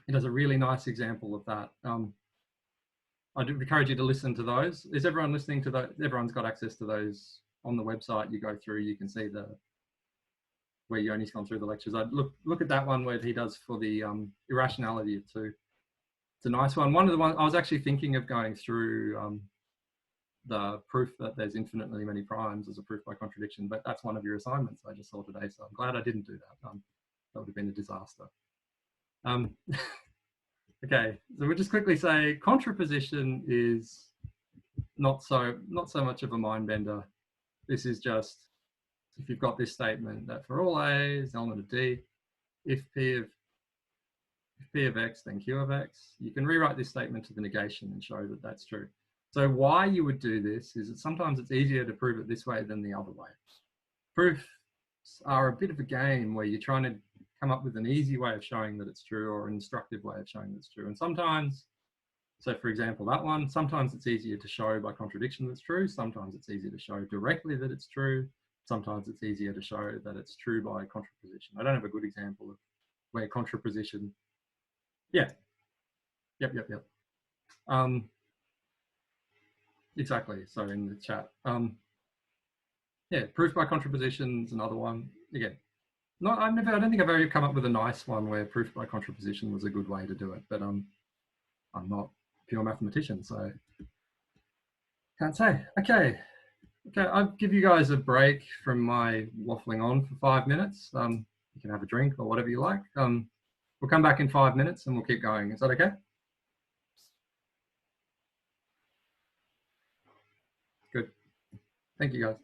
he does a really nice example of that. I'd encourage you to listen to those. Is everyone listening to those? Everyone's got access to those on the website. You go through, you can see where Yoni's gone through the lectures. I'd look at that one where he does for the irrationality of 2. It's a nice one. One of the ones I was actually thinking of going through the proof that there's infinitely many primes as a proof by contradiction, but that's one of your assignments I just saw today. So I'm glad I didn't do that. That would have been a disaster. Okay, so we'll just quickly say contraposition is not so much of a mind bender. This is just if you've got this statement that for all A is element of D, if P of X, then Q of X, you can rewrite this statement to the negation and show that that's true. So why you would do this is that sometimes it's easier to prove it this way than the other way. Proofs are a bit of a game where you're trying to come up with an easy way of showing that it's true or an instructive way of showing that it's true. And sometimes, so for example, that one, sometimes it's easier to show by contradiction that it's true. Sometimes it's easier to show directly that it's true. Sometimes it's easier to show that it's true by contraposition. I don't have a good example of where contraposition, yeah, yep. Exactly, so in the chat. Yeah, proof by contraposition is another one. Again, I don't think I've ever come up with a nice one where proof by contraposition was a good way to do it, but I'm not a pure mathematician, so can't say. Okay, I'll give you guys a break from my waffling on for 5 minutes. You can have a drink or whatever you like. We'll come back in 5 minutes and we'll keep going. Is that okay? Good. Thank you, guys.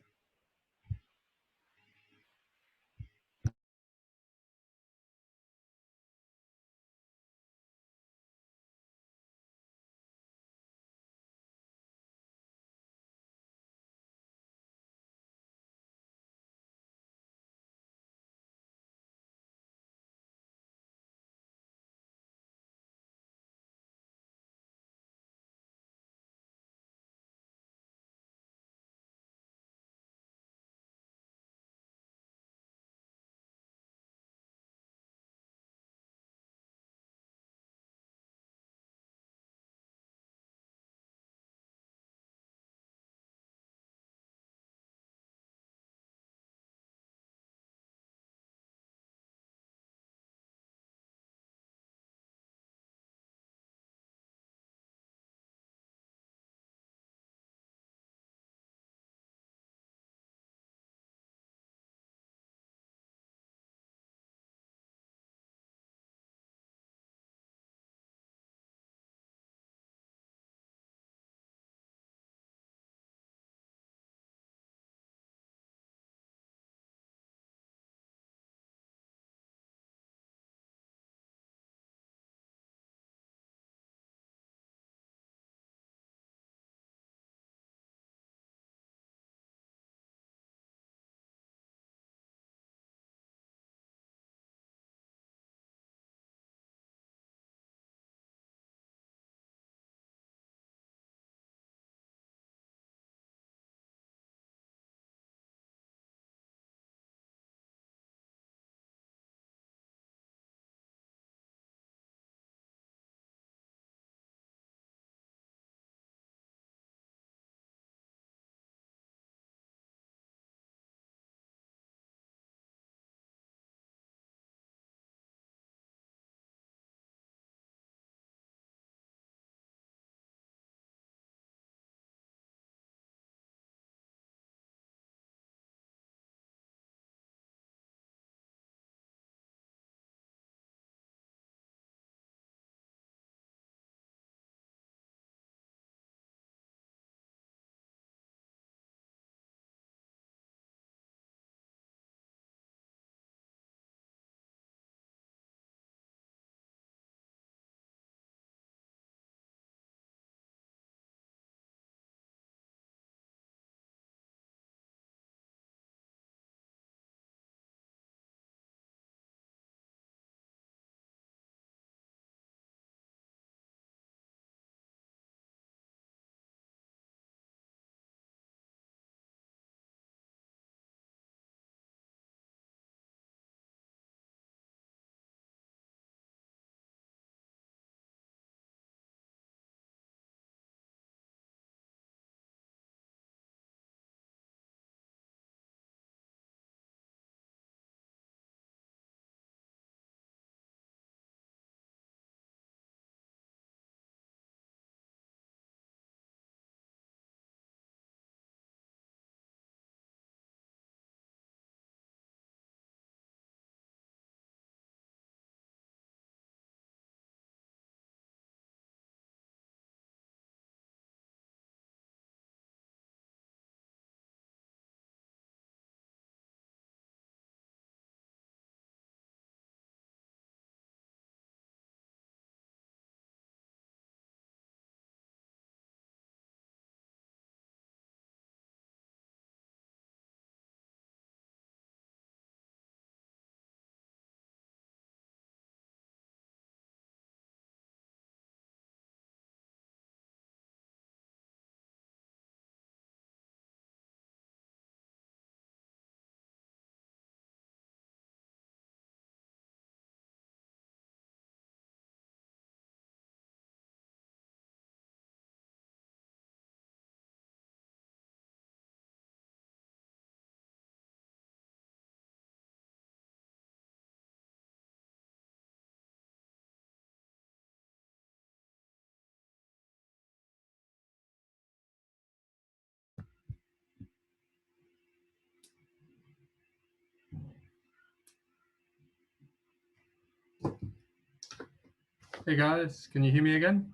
Hey guys, can you hear me again?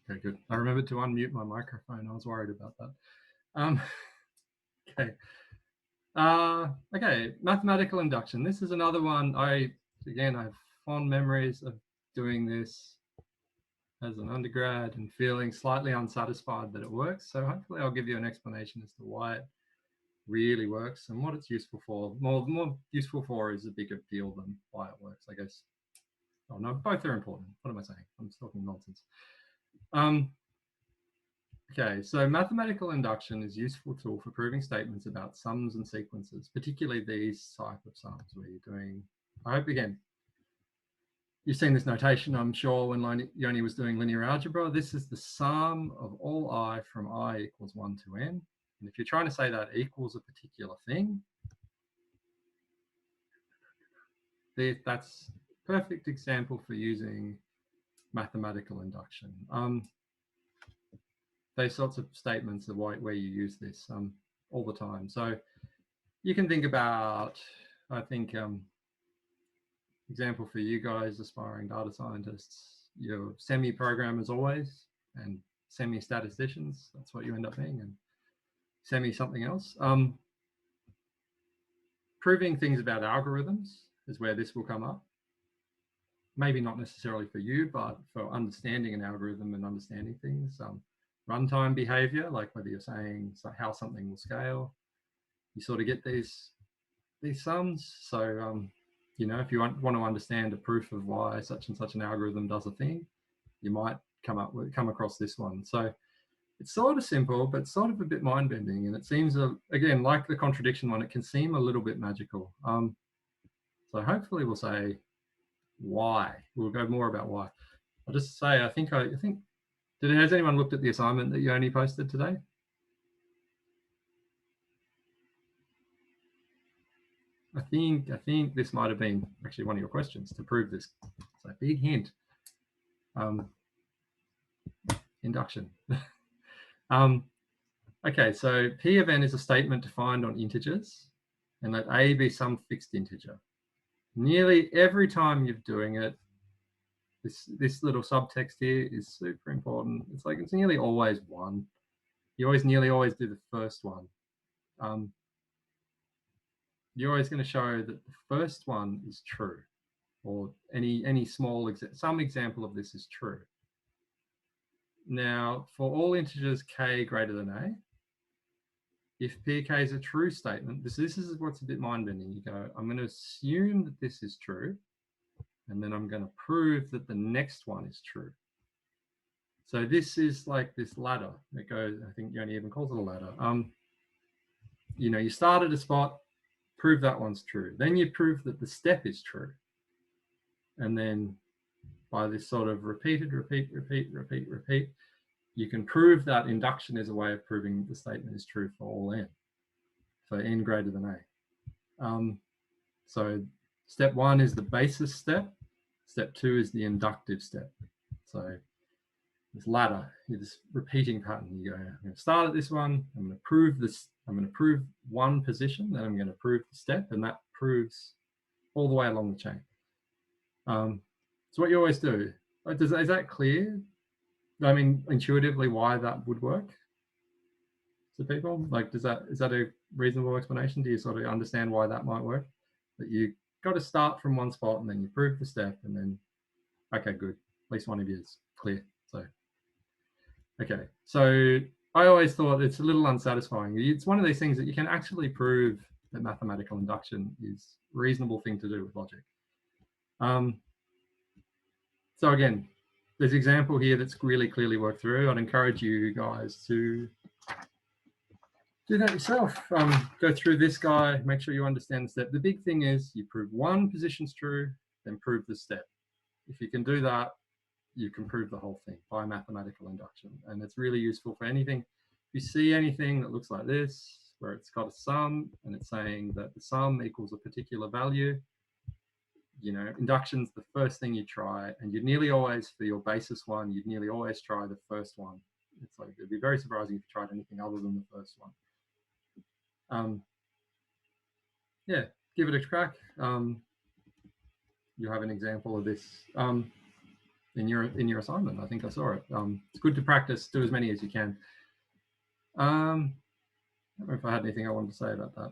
Okay, good. I remembered to unmute my microphone. I was worried about that. Okay. Okay, mathematical induction. This is another one. I have fond memories of doing this as an undergrad and feeling slightly unsatisfied that it works. So hopefully I'll give you an explanation as to why it really works and what it's useful for. More useful for is a bigger deal than why it works, I guess. Oh no, both are important. What am I saying? I'm talking nonsense. Okay, so mathematical induction is a useful tool for proving statements about sums and sequences, particularly these type of sums where you're doing, I hope again, you've seen this notation, I'm sure, when Yoni was doing linear algebra. This is the sum of all I from I equals 1 to n. And if you're trying to say that equals a particular thing, that's a perfect example for using mathematical induction. Those sorts of statements are where you use this all the time. So you can think about, I think, example for you guys, aspiring data scientists, your semi-programmers always, and semi-statisticians, that's what you end up being, and semi-something else. Proving things about algorithms is where this will come up. Maybe not necessarily for you, but for understanding an algorithm and understanding things. Runtime behavior, like whether you're saying how something will scale, you sort of get these sums. So, you know, if you want to understand a proof of why such and such an algorithm does a thing, you might come across this one. So it's sort of simple, but sort of a bit mind-bending, and it seems, again, like the contradiction one, it can seem a little bit magical. So hopefully we'll say why. We'll go more about why. I'll just say, I think, has anyone looked at the assignment that you only posted today? I think this might have been actually one of your questions to prove this. So big hint. Induction. Okay, so P of n is a statement defined on integers, and let A be some fixed integer. Nearly every time you're doing it, this little subtext here is super important. It's like it's nearly always 1. You nearly always do the first one. You're always going to show that the first one is true, or any small some example of this is true. Now, for all integers k greater than a, if p of k is a true statement, this is what's a bit mind-bending. You go, I'm going to assume that this is true, and then I'm going to prove that the next one is true. So this is like this ladder. It goes, I think Yoni even calls it a ladder. You know, you start at a spot, prove that one's true. Then you prove that the step is true. And then by this sort of repeat, you can prove that induction is a way of proving the statement is true for all n, for n greater than a. So step 1 is the basis step. Step 2 is the inductive step. So this ladder, this repeating pattern. You go, I'm going to start at this one. I'm going to prove this. I'm going to prove one position. Then I'm going to prove the step, and that proves all the way along the chain. So what you always do. Is that clear? I mean, intuitively, why that would work to people? Like, is that a reasonable explanation? Do you sort of understand why that might work? That you got to start from one spot and then you prove the step, and then, okay, good. At least one of you is clear. So, okay. So I always thought it's a little unsatisfying. It's one of these things that you can actually prove that mathematical induction is a reasonable thing to do with logic. So again, there's an example here that's really clearly worked through. I'd encourage you guys to do that yourself. Go through this guy, make sure you understand the step. The big thing is you prove one position's true, then prove the step. If you can do that, you can prove the whole thing by mathematical induction. And it's really useful for anything. If you see anything that looks like this, where it's got a sum and it's saying that the sum equals a particular value, you know, induction's the first thing you try, and you'd nearly always, for your basis one, you'd nearly always try the first one. It's like, it'd be very surprising if you tried anything other than the first one. Yeah, give it a crack. you have an example of this in your assignment. I think I saw it. It's good to practice. Do as many as you can. I don't know if I had anything I wanted to say about that.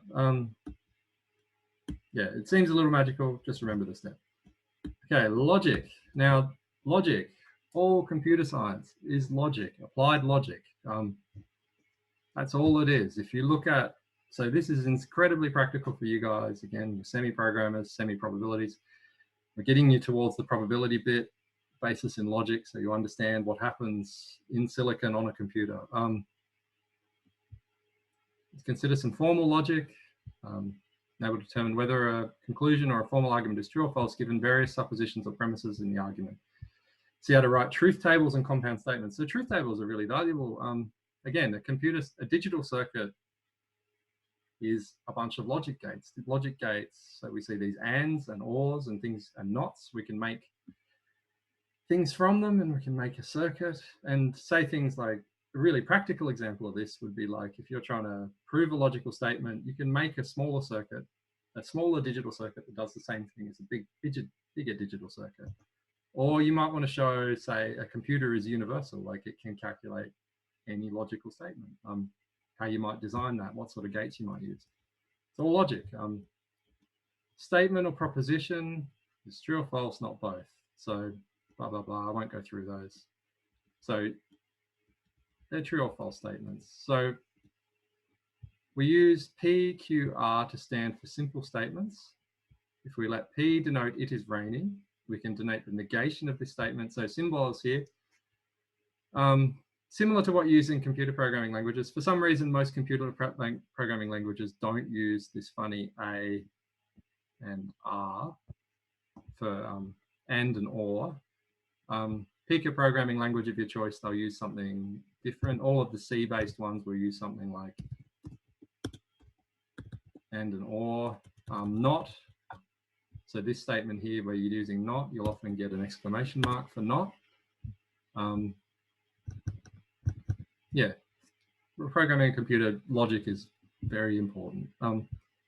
Yeah, it seems a little magical. Just remember the step. Okay, logic. Now, logic. All computer science is logic, applied logic. That's all it is. If you look at, so this is incredibly practical for you guys. Again, semi-programmers, semi-probabilities. We're getting you towards the probability bit, basis in logic, so you understand what happens in silicon on a computer. Let's consider some formal logic. Able to determine whether a conclusion or a formal argument is true or false given various suppositions or premises in the argument. See how to write truth tables and compound statements. So truth tables are really valuable. Again, a digital circuit is a bunch of logic gates. Logic gates, so we see these ands and ors and things and nots. We can make things from them and we can make a circuit and say things like, a really practical example of this would be like if you're trying to prove a logical statement, you can make a smaller circuit, a smaller digital circuit that does the same thing as a bigger digital circuit. Or you might want to show, say, a computer is universal, like it can calculate any logical statement. How you might design that, what sort of gates you might use. It's all logic. Statement or proposition is true or false, not both. So blah, blah, blah. I won't go through those. So they're true or false statements. So we use P, Q, R to stand for simple statements. If we let P denote it is raining, we can denote the negation of this statement. So symbols here, similar to what you use in computer programming languages. For some reason, most computer programming languages don't use this funny A and R for and or. Pick a programming language of your choice, they'll use something different. All of the C-based ones will use something like and an or. Not. So this statement here where you're using not, you'll often get an exclamation mark for not. Yeah, programming a computer logic is very important.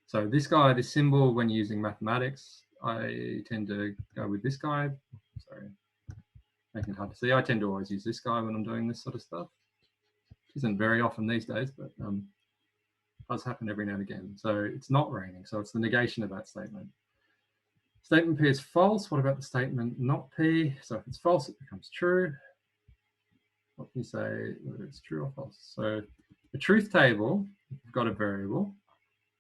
So this guy, this symbol, when using mathematics, I tend to go with this guy. Sorry, making it hard to see. I tend to always use this guy when I'm doing this sort of stuff. Isn't very often these days, but does happen every now and again. So it's not raining, so it's the negation of that statement. Statement P is false. What about the statement not P? So if it's false, it becomes true. What can you say whether it's true or false? So the truth table, if you've got a variable,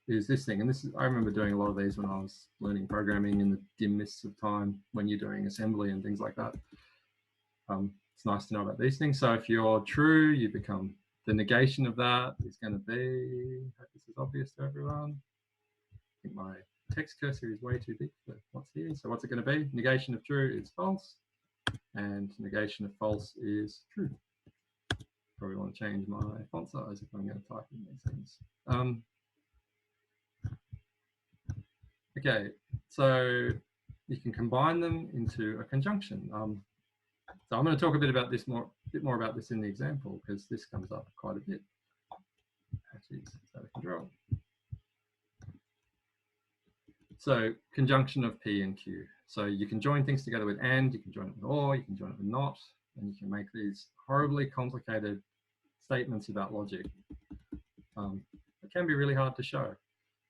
is this thing. And this is, I remember doing a lot of these when I was learning programming in the dim mists of time when you're doing assembly and things like that. It's nice to know about these things. So if you're true, you become, the negation of that is going to be, I hope this is obvious to everyone. I think my text cursor is way too big for what's here. So what's it going to be? Negation of true is false, and negation of false is true. Probably want to change my font size if I'm going to type in these things. Okay, so you can combine them into a conjunction. So I'm going to talk a bit more about this in the example because this comes up quite a bit. Actually, it's out of control. So conjunction of P and Q. So you can join things together with and, you can join it with or, you can join it with not, and you can make these horribly complicated statements about logic. It can be really hard to show.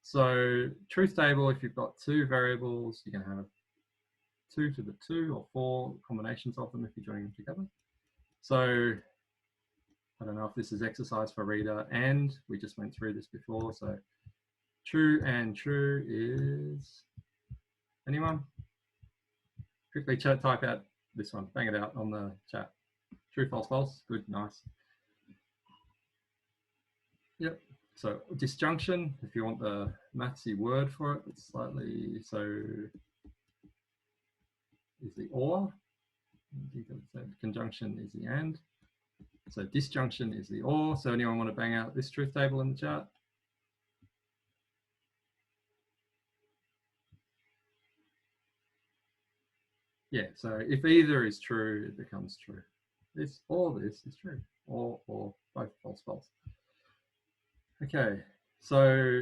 So truth table, if you've got two variables, you can have 2 to the 2 or 4 combinations of them if you're joining them together. So I don't know if this is exercise for reader, and we just went through this before. So true and true is, anyone? Quickly type out this one, bang it out on the chat. True, false, false, good, nice. Yep, so disjunction, if you want the mathsy word for it, it's slightly, so is the or, I think I said conjunction is the and. So disjunction is the or. So anyone want to bang out this truth table in the chat? Yeah, so if either is true, it becomes true. This or this is true, or both false, false. Okay, so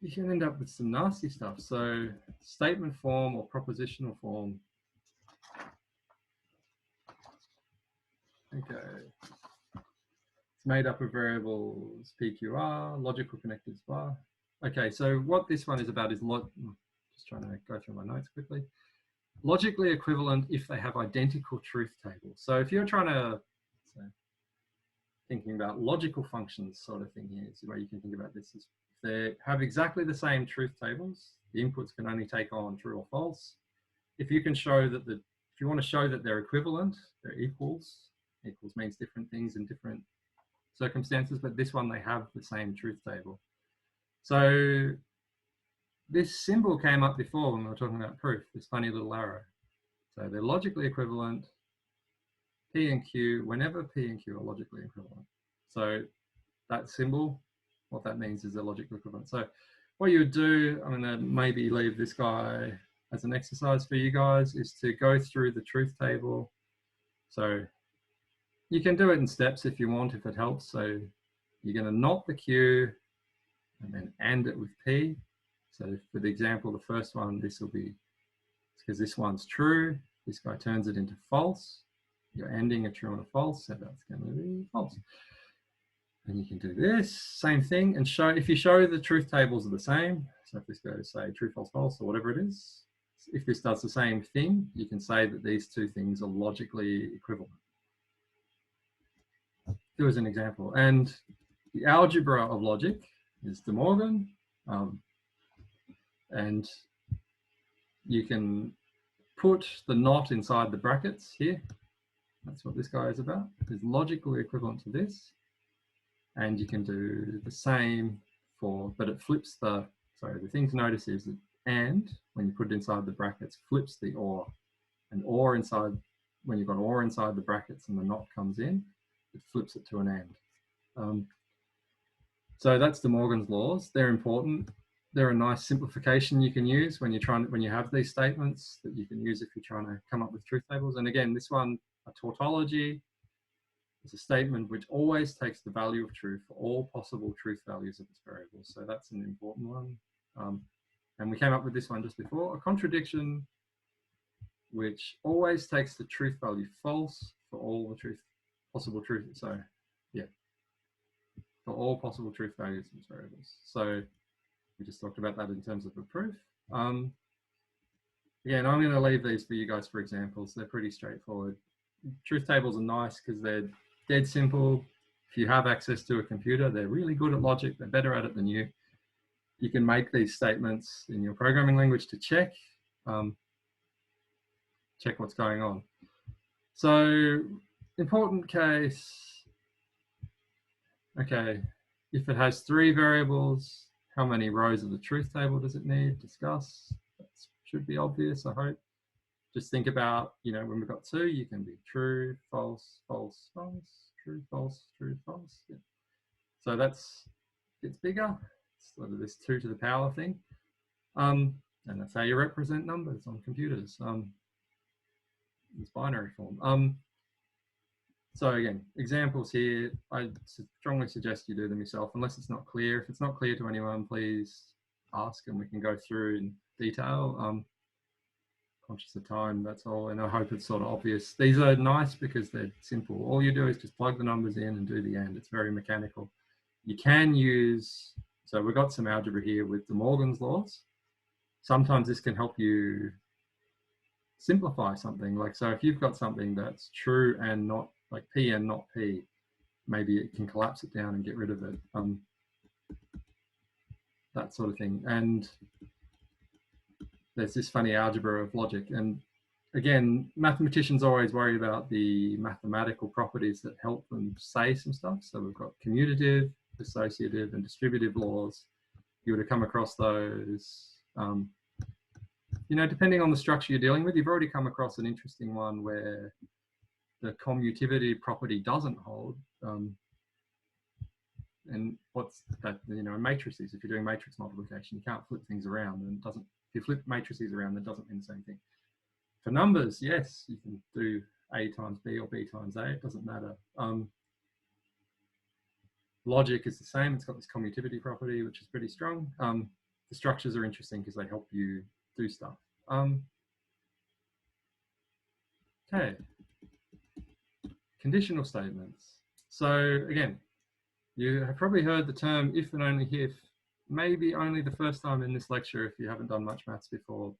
you can end up with some nasty stuff. So statement form or propositional form. Okay. It's made up of variables PQR, logical connectors, blah. Okay, so what this one is about is just trying to go through my notes quickly. Logically equivalent if they have identical truth tables. So if you're trying to, so thinking about logical functions sort of thing here is the way you can think about this. Is if they have exactly the same truth tables, the inputs can only take on true or false. If you can show that if you want to show that they're equivalent, they're equals. Equals means different things in different circumstances, but this one they have the same truth table. So this symbol came up before when we were talking about proof, this funny little arrow. So they're logically equivalent, P and Q, whenever P and Q are logically equivalent. So that symbol, what that means is they're logically equivalent. So what you would do, I'm gonna maybe leave this guy as an exercise for you guys, is to go through the truth table. So you can do it in steps if you want, if it helps. So you're gonna not the Q and then AND it with P. So for the example, the first one, this will be, because this one's true, this guy turns it into false. You're ending a true and a false, so that's going to be false. And you can do this, same thing, and show, if you show the truth tables are the same, so if this goes, say, true, false, false, or whatever it is, if this does the same thing, you can say that these two things are logically equivalent. Here is an example. And the algebra of logic is De Morgan, and you can put the not inside the brackets here. That's what this guy is about. It's logically equivalent to this. And you can do the same for, but it flips the, sorry, the thing to notice is that and, when you put it inside the brackets, flips the or. And or inside, when you've got or inside the brackets and the not comes in, it flips it to an and. So that's De Morgan's laws. They're important. They're a nice simplification you can use when you have these statements that you can use if you're trying to come up with truth tables. And again, this one, a tautology, is a statement which always takes the value of truth for all possible truth values of its variables. So that's an important one. And we came up with this one just before, a contradiction which always takes the truth value false for all the possible truth. So yeah, for all possible truth values of its variables. So we just talked about that in terms of a proof. Again, I'm going to leave these for you guys for examples. They're pretty straightforward. Truth tables are nice because they're dead simple. If you have access to a computer, they're really good at logic. They're better at it than you. You can make these statements in your programming language to check what's going on. So important case, okay, if it has 3 variables, how many rows of the truth table does it need? Discuss. That should be obvious, I hope. Just think about, when we've got 2, you can be true, false, false, false, true, false, true, false. Yeah. So it's bigger. It's sort of this 2 to the power thing. And that's how you represent numbers on computers. It's binary form. So again, examples here, I strongly suggest you do them yourself, unless it's not clear. If it's not clear to anyone, please ask and we can go through in detail. Conscious of time, that's all, and I hope it's sort of obvious. These are nice because they're simple. All you do is just plug the numbers in and do the AND. It's very mechanical. You can use, so we've got some algebra here with De Morgan's laws. Sometimes this can help you simplify something. Like, so if you've got something that's true and not, like P and not P, maybe it can collapse it down and get rid of it. That sort of thing. And there's this funny algebra of logic. And again, mathematicians always worry about the mathematical properties that help them say some stuff. So we've got commutative, associative, and distributive laws. You would have come across those. Depending on the structure you're dealing with, you've already come across an interesting one where the commutativity property doesn't hold. And what's that, matrices, if you're doing matrix multiplication, you can't flip things around, and it doesn't, if you flip matrices around, that doesn't mean the same thing. For numbers, yes, you can do A times B or B times A, it doesn't matter. Logic is the same, it's got this commutativity property, which is pretty strong. the structures are interesting because they help you do stuff. Okay, conditional statements. So again, you have probably heard the term if and only if, maybe only the first time in this lecture if you haven't done much maths before,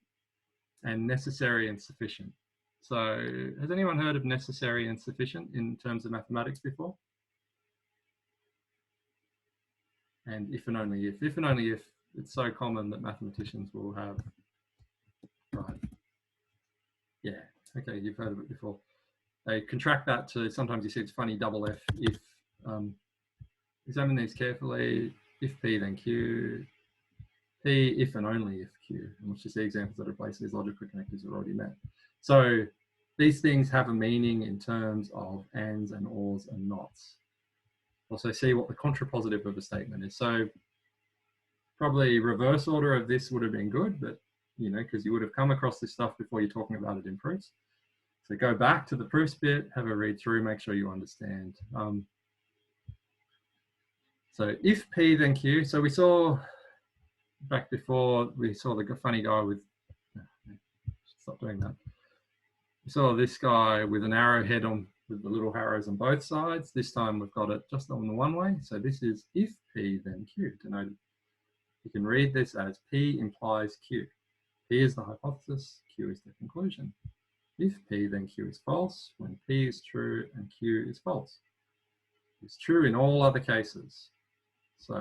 and necessary and sufficient. So has anyone heard of necessary and sufficient in terms of mathematics before? And if and only if and only if, it's so common that mathematicians will have, right, yeah, okay, you've heard of it before. They contract that to, sometimes you see it's funny, double F, if. Examine these carefully, if P then Q, P if and only if Q, and we'll just see examples that replace these logical connectors are already met. So these things have a meaning in terms of ands and ors and nots. Also see what the contrapositive of a statement is. So probably reverse order of this would have been good, but you know, because you would have come across this stuff before you're talking about it in proofs. So go back to the proofs bit, have a read through, make sure you understand. So if P then Q, so we saw back before, we saw the funny guy with, stop doing that. We saw this guy with an arrowhead on, with the little arrows on both sides. This time we've got it just on the one way. So this is if P then Q denoted. You can read this as P implies Q. P is the hypothesis, Q is the conclusion. If P then Q is false, when P is true and Q is false. It's true in all other cases. So,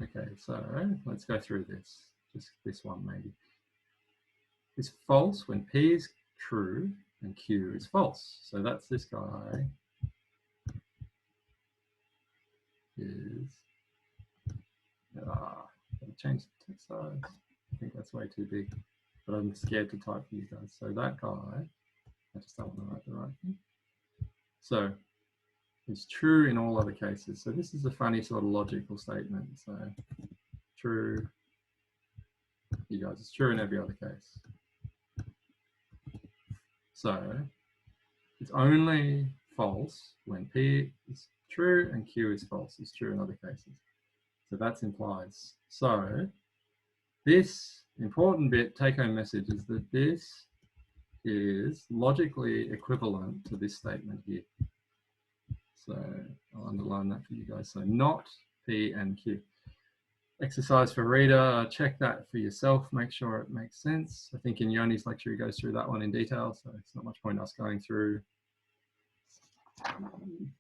okay, so let's go through this, just this one maybe. It's false when P is true and Q is false. So that's this guy is, I'll change the text size. I think that's way too big, but I'm scared to type for you guys. So that guy, I just don't want to write the right thing. So it's true in all other cases. So this is a funny sort of logical statement. So true, you guys, it's true in every other case. So it's only false when P is true and Q is false. It's true in other cases. So that's implies. So this important bit, take-home message, is that this is logically equivalent to this statement here. So I'll underline that for you guys. So not P and Q. Exercise for reader, check that for yourself, make sure it makes sense. I think in Yoni's lecture he goes through that one in detail, so it's not much point us going through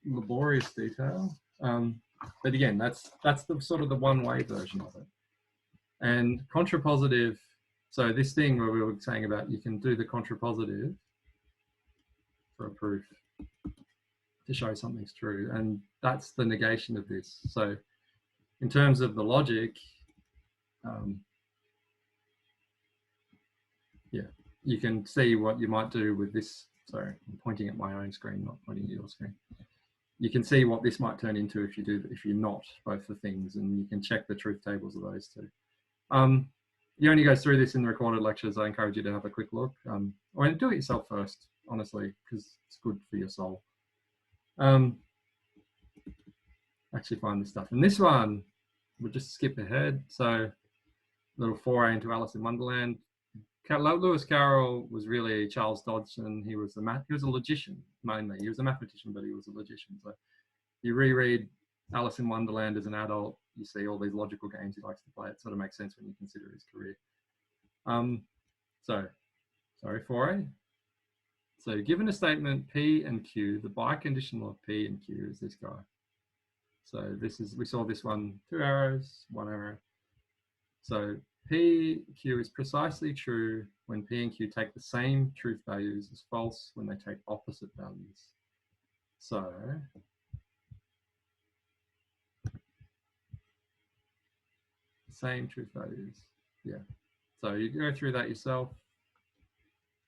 laborious detail. But again, that's the sort of the one-way version of it. And contrapositive, so this thing where we were saying about you can do the contrapositive for a proof to show something's true, and that's the negation of this. So in terms of the logic, yeah, you can see what you might do with this. Sorry, I'm pointing at my own screen, not pointing at your screen. You can see what this might turn into if you do, if you not both the things, and you can check the truth tables of those two. You only goes through this in the recorded lectures. I encourage you to have a quick look. Or do it yourself first, honestly, because it's good for your soul. Actually find this stuff. And this one, we'll just skip ahead. So little foray into Alice in Wonderland. Lewis Carroll was really Charles Dodgson. He was a logician mainly. He was a mathematician, but he was a logician. So you reread Alice in Wonderland as an adult, you see all these logical games he likes to play. It sort of makes sense when you consider his career. Sorry, foray. So given a statement P and Q, the biconditional of P and Q is this guy. So this is, we saw this one, 2 arrows, 1 arrow. So P, Q is precisely true when P and Q take the same truth values as false when they take opposite values. So same truth values, yeah. So you go through that yourself.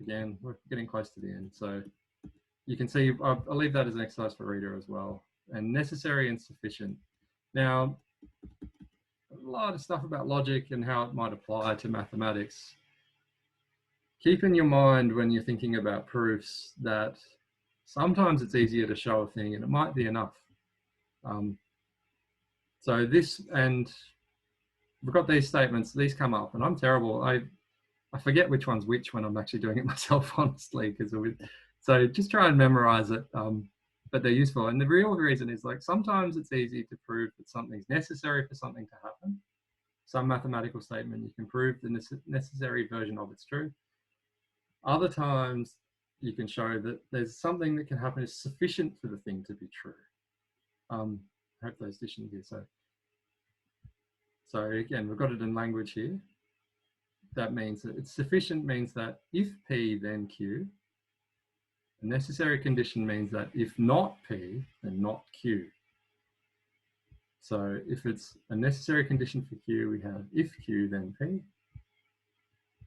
Again, we're getting close to the end. So you can see, I'll leave that as an exercise for reader as well. And necessary and sufficient. Now, a lot of stuff about logic and how it might apply to mathematics. Keep in your mind when you're thinking about proofs that sometimes it's easier to show a thing and it might be enough. So this, and we've got these statements, these come up, and I'm terrible. I forget which one's which when I'm actually doing it myself, honestly, so just try and memorize it. But they're useful. And the real reason is, like, sometimes it's easy to prove that something's necessary for something to happen. Some mathematical statement, you can prove the necessary version of it's true. Other times you can show that there's something that can happen is sufficient for the thing to be true. I hope those additions here. So again, we've got it in language here. That means that it's sufficient means that if P, then Q. A necessary condition means that if not P, then not Q. So if it's a necessary condition for Q, we have if Q, then P.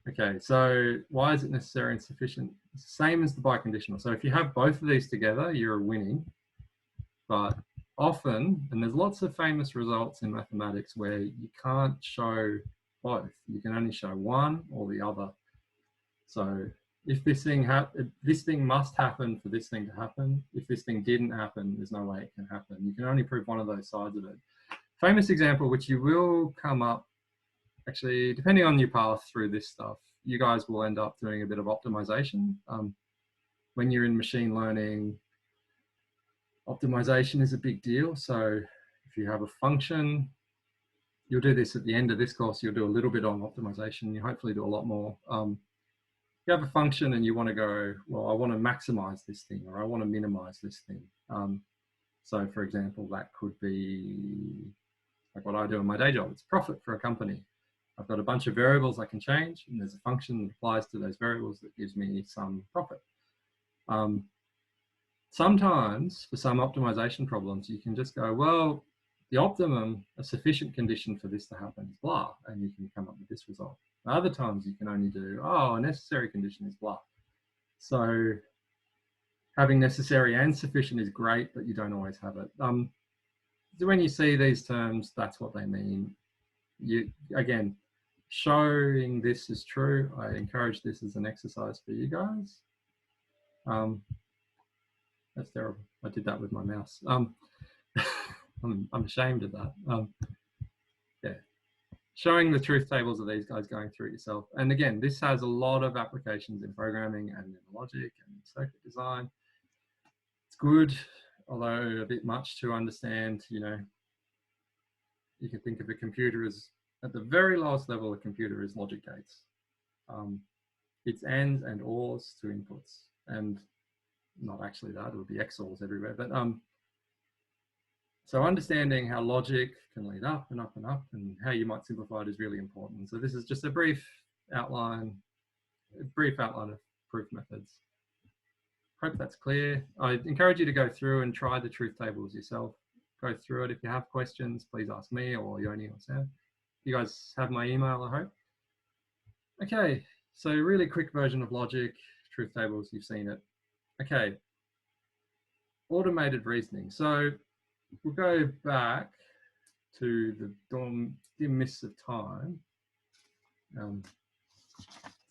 Okay, so why is it necessary and sufficient? It's the same as the biconditional. So if you have both of these together, you're winning. But often, and there's lots of famous results in mathematics where you can't show both. You can only show one or the other. So if this thing must happen for this thing to happen. If this thing didn't happen, there's no way it can happen. You can only prove one of those sides of it. Famous example, which you will come up, actually, depending on your path through this stuff, you guys will end up doing a bit of optimization. When you're in machine learning, optimization is a big deal. So if you have a function, you'll do this at the end of this course, you'll do a little bit on optimization. You hopefully do a lot more. You have a function and you want to go, well, I want to maximize this thing, or I want to minimize this thing. So for example, that could be like what I do in my day job. It's profit for a company. I've got a bunch of variables I can change, and there's a function that applies to those variables that gives me some profit. Sometimes for some optimization problems, you can just go, well, the optimum, a sufficient condition for this to happen is blah, and you can come up with this result. Other times you can only do, oh, a necessary condition is blah. So having necessary and sufficient is great, but you don't always have it. So when you see these terms, that's what they mean. Again, showing this is true. I encourage this as an exercise for you guys. That's terrible. I did that with my mouse. I'm ashamed of that. Yeah. Showing the truth tables of these guys, going through it yourself. And again, this has a lot of applications in programming and in logic and circuit design. It's good, although a bit much to understand. You know, you can think of a computer as, at the very lowest level, a computer is logic gates. It's ands and ors to inputs, and not actually that, it would be XORs everywhere. But so understanding how logic can lead up and up and up, and how you might simplify it is really important. So this is just a brief outline of proof methods. Hope that's clear. I encourage you to go through and try the truth tables yourself. Go through it. If you have questions, please ask me or Yoni or Sam. You guys have my email, I hope. Okay, so really quick version of logic, truth tables, you've seen it. Okay, automated reasoning. So we'll go back to the dim mists of time.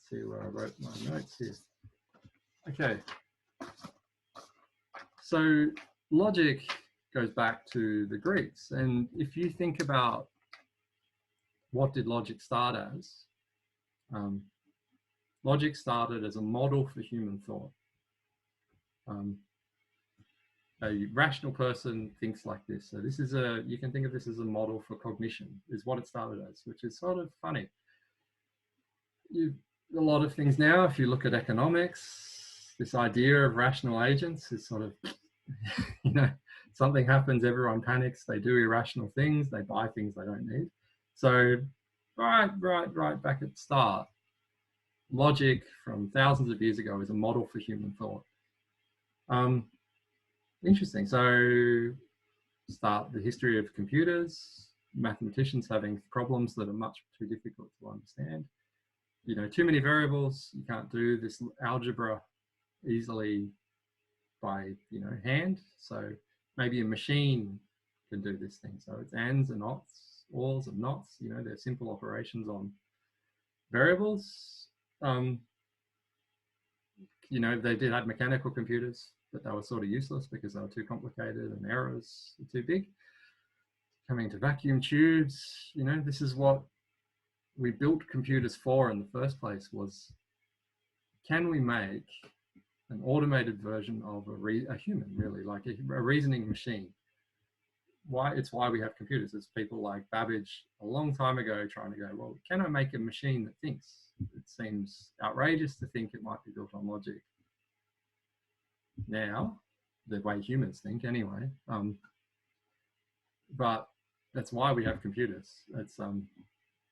See where I wrote my notes here. Okay, so logic goes back to the Greeks. And if you think about what did logic start as, logic started as a model for human thought. A rational person thinks like this. So this is you can think of this as a model for cognition, is what it started as, which is sort of funny. A lot of things now, if you look at economics, this idea of rational agents is sort of, you know, something happens, everyone panics, they do irrational things, they buy things they don't need. So right back at the start, logic from thousands of years ago is a model for human thought. Interesting. So start the history of computers, mathematicians having problems that are much too difficult to understand. You know, too many variables, you can't do this algebra easily by, you know, hand. So maybe a machine can do this thing. So it's ands and ots, ors and nots, you know, they're simple operations on variables. You know, they did have mechanical computers, but they were sort of useless because they were too complicated and errors were too big. coming to vacuum tubes, you know, this is what we built computers for in the first place, was can we make an automated version of a human, really, like a reasoning machine? It's why we have computers. It's people like Babbage a long time ago trying to go, well, can I make a machine that thinks? It seems outrageous to think it might be built on logic. Now, the way humans think anyway, but that's why we have computers. It's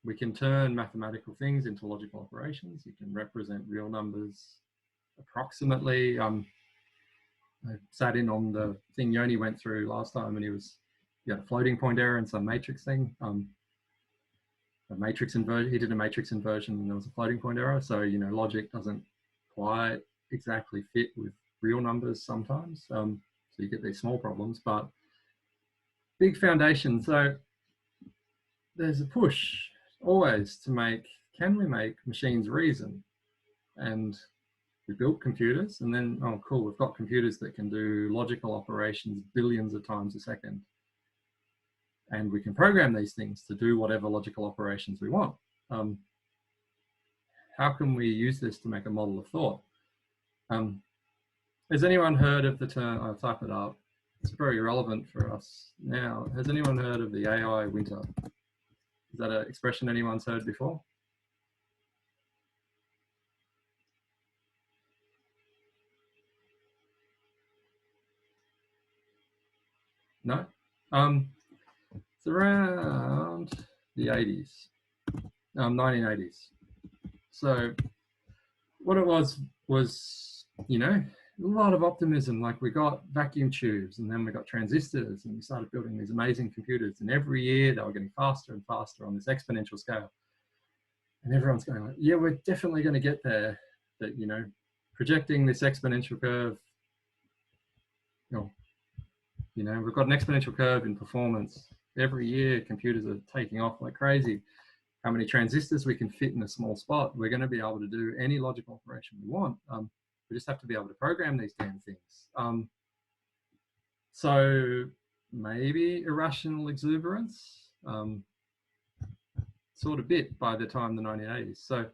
we can turn mathematical things into logical operations. You can represent real numbers approximately. I sat in on the thing Yoni went through last time, and he had a floating point error and some matrix thing. A matrix inversion. He did a matrix inversion, and there was a floating point error. So, you know, logic doesn't quite exactly fit with real numbers sometimes. So you get these small problems, but big foundation. So there's a push always to make, can we make machines reason? And we built computers, and then, oh cool, we've got computers that can do logical operations billions of times a second. And we can program these things to do whatever logical operations we want. How can we use this to make a model of thought? Has anyone heard of the term, I'll type it up, it's very relevant for us now. Has anyone heard of the AI winter? Is that an expression anyone's heard before? No? It's around the 80s, 1980s. So what it was, you know, a lot of optimism. Like, we got vacuum tubes, and then we got transistors, and we started building these amazing computers. And every year they were getting faster and faster on this exponential scale. And everyone's going like, yeah, we're definitely going to get there. That, you know, projecting this exponential curve, you know, we've got an exponential curve in performance. Every year computers are taking off like crazy. How many transistors we can fit in a small spot, we're going to be able to do any logical operation we want. We just have to be able to program these damn things. So maybe irrational exuberance, sort of bit by the time the 1980s. So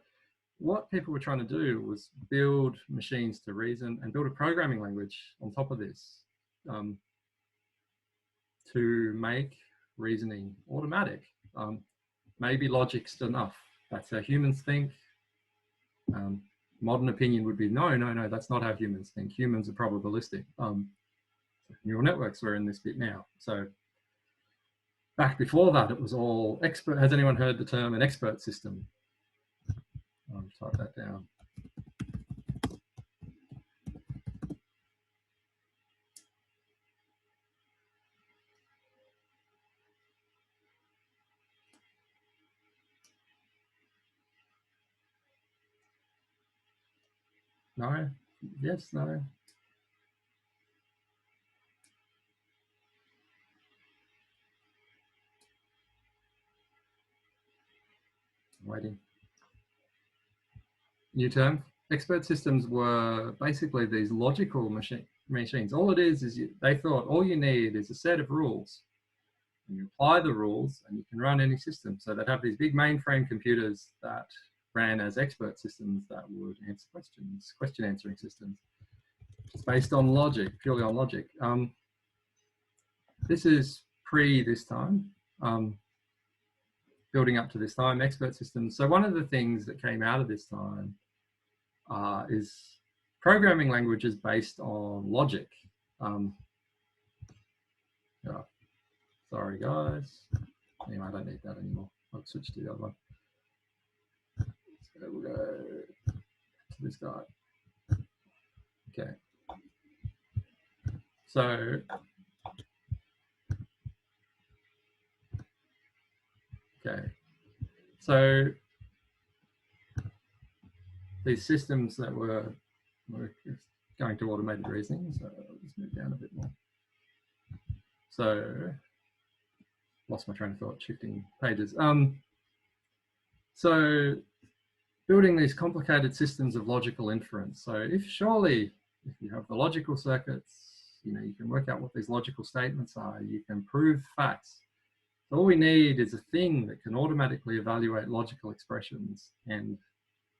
what people were trying to do was build machines to reason and build a programming language on top of this, to make reasoning automatic. Maybe logic's enough. That's how humans think. Modern opinion would be, no, that's not how humans think. Humans are probabilistic. Neural networks are in this bit now. So back before that, it was all expert. Has anyone heard the term an expert system? I'll type that down. No? Yes, no? Waiting. New term. Expert systems were basically these logical machines. All it is they thought all you need is a set of rules. And you apply the rules and you can run any system. So they'd have these big mainframe computers that ran as expert systems that would answer questions, question answering systems. It's based on logic, purely on logic. This is pre this time, building up to this time, expert systems. So one of the things that came out of this time is programming languages based on logic. Yeah. Sorry, guys. Anyway, I don't need that anymore. I'll switch to the other one. So we'll go to this guy. Okay. So, okay. So these systems that were going to automated reasoning. So I'll just move down a bit more. So lost my train of thought, shifting pages. So building these complicated systems of logical inference. So if you have the logical circuits, you know, you can work out what these logical statements are. You can prove facts. So all we need is a thing that can automatically evaluate logical expressions, and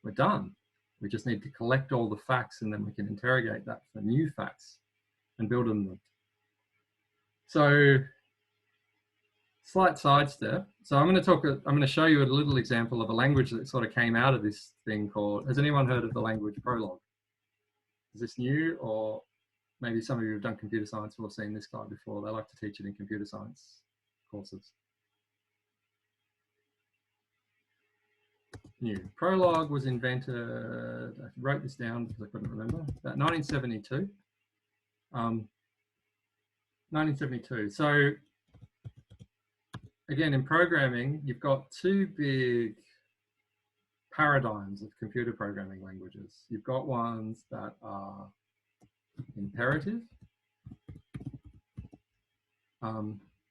we're done. We just need to collect all the facts, and then we can interrogate that for new facts and build on them. So slight sidestep. So I'm going to show you a little example of a language that sort of came out of this thing called, has anyone heard of the language Prolog? Is this new, or maybe some of you have done computer science will have seen this guy before. They like to teach it in computer science courses. New. Prolog was invented, I wrote this down because I couldn't remember, about 1972. 1972. So again, in programming, you've got two big paradigms of computer programming languages. You've got ones that are imperative. Has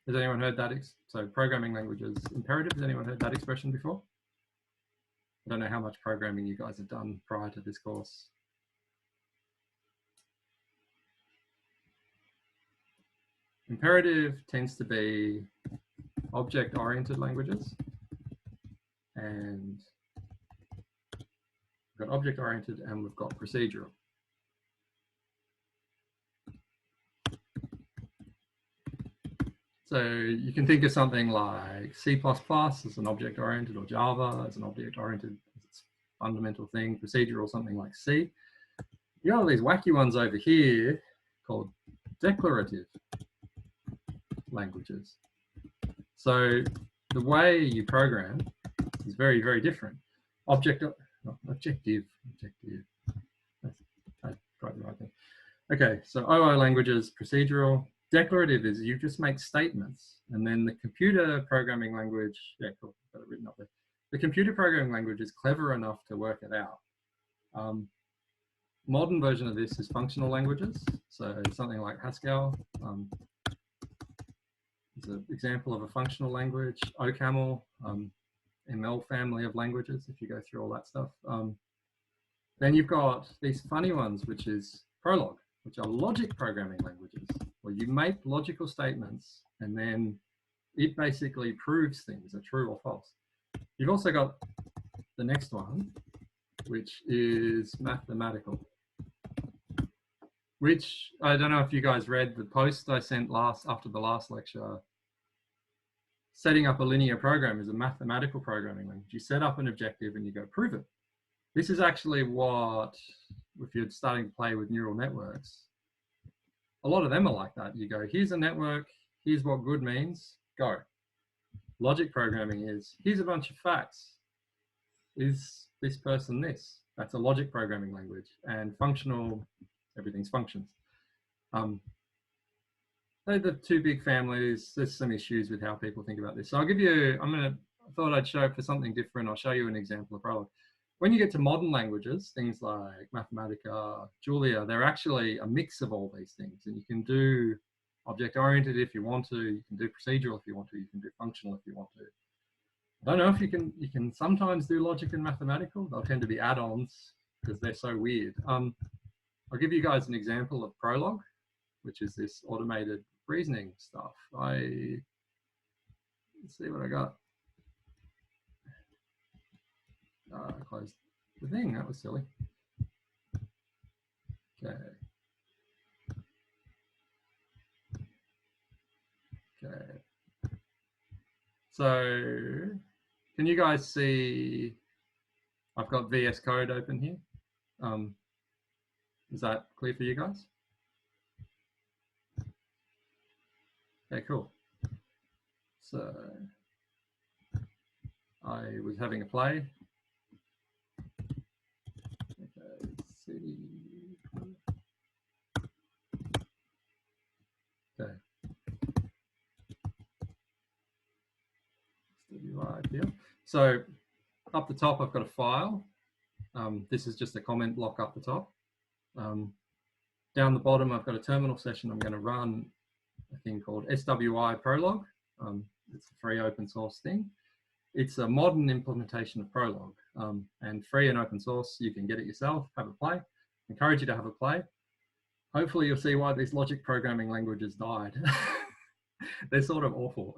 anyone heard that? So programming languages, imperative, has anyone heard that expression before? I don't know how much programming you guys have done prior to this course. Imperative tends to be object-oriented languages, and we've got object-oriented and we've got procedural. So you can think of something like C++ as an object-oriented, or Java as an object-oriented, it's a fundamental thing, procedural, something like C. You got all these wacky ones over here called declarative languages. So the way you program is very, very different. Objective. I tried the right thing. Okay, so OO languages, procedural. Declarative is you just make statements, and then the computer programming language, yeah, cool, got it written up there. The computer programming language is clever enough to work it out. Modern version of this is functional languages, so something like Haskell. It's an example of a functional language. OCaml, ML family of languages, if you go through all that stuff. Then you've got these funny ones, which is Prolog, which are logic programming languages, where you make logical statements and then it basically proves things are true or false. You've also got the next one, which is mathematical, which I don't know if you guys read the post I sent after the last lecture. Setting up a linear program is a mathematical programming language. You set up an objective and you go prove it. This is actually what, if you're starting to play with neural networks, a lot of them are like that. You go, here's a network, here's what good means, go. Logic programming is, here's a bunch of facts. Is this person this? That's a logic programming language. And functional, everything's functions. They're the two big families. There's some issues with how people think about this. So I'll give you, I thought I'd show for something different. I'll show you an example of Prolog. When you get to modern languages, things like Mathematica, Julia, they're actually a mix of all these things. And you can do object-oriented if you want to, you can do procedural if you want to, you can do functional if you want to. I don't know if you can sometimes do logic and mathematical. They'll tend to be add-ons because they're so weird. I'll give you guys an example of Prolog, which is this automated reasoning stuff. Let's see what I got. I closed the thing, that was silly. Okay. Okay. So, can you guys see, I've got VS Code open here. Is that clear for you guys? Okay, cool. So, I was having a play. Okay, city. Okay. Right here. So, up the top, I've got a file. This is just a comment block up the top. Down the bottom, I've got a terminal session. I'm going to run a thing called SWI Prolog. It's a free open source thing. It's a modern implementation of Prolog, and free and open source. You can get it yourself, have a play. Encourage you to have a play. Hopefully you'll see why these logic programming languages died. They're sort of awful.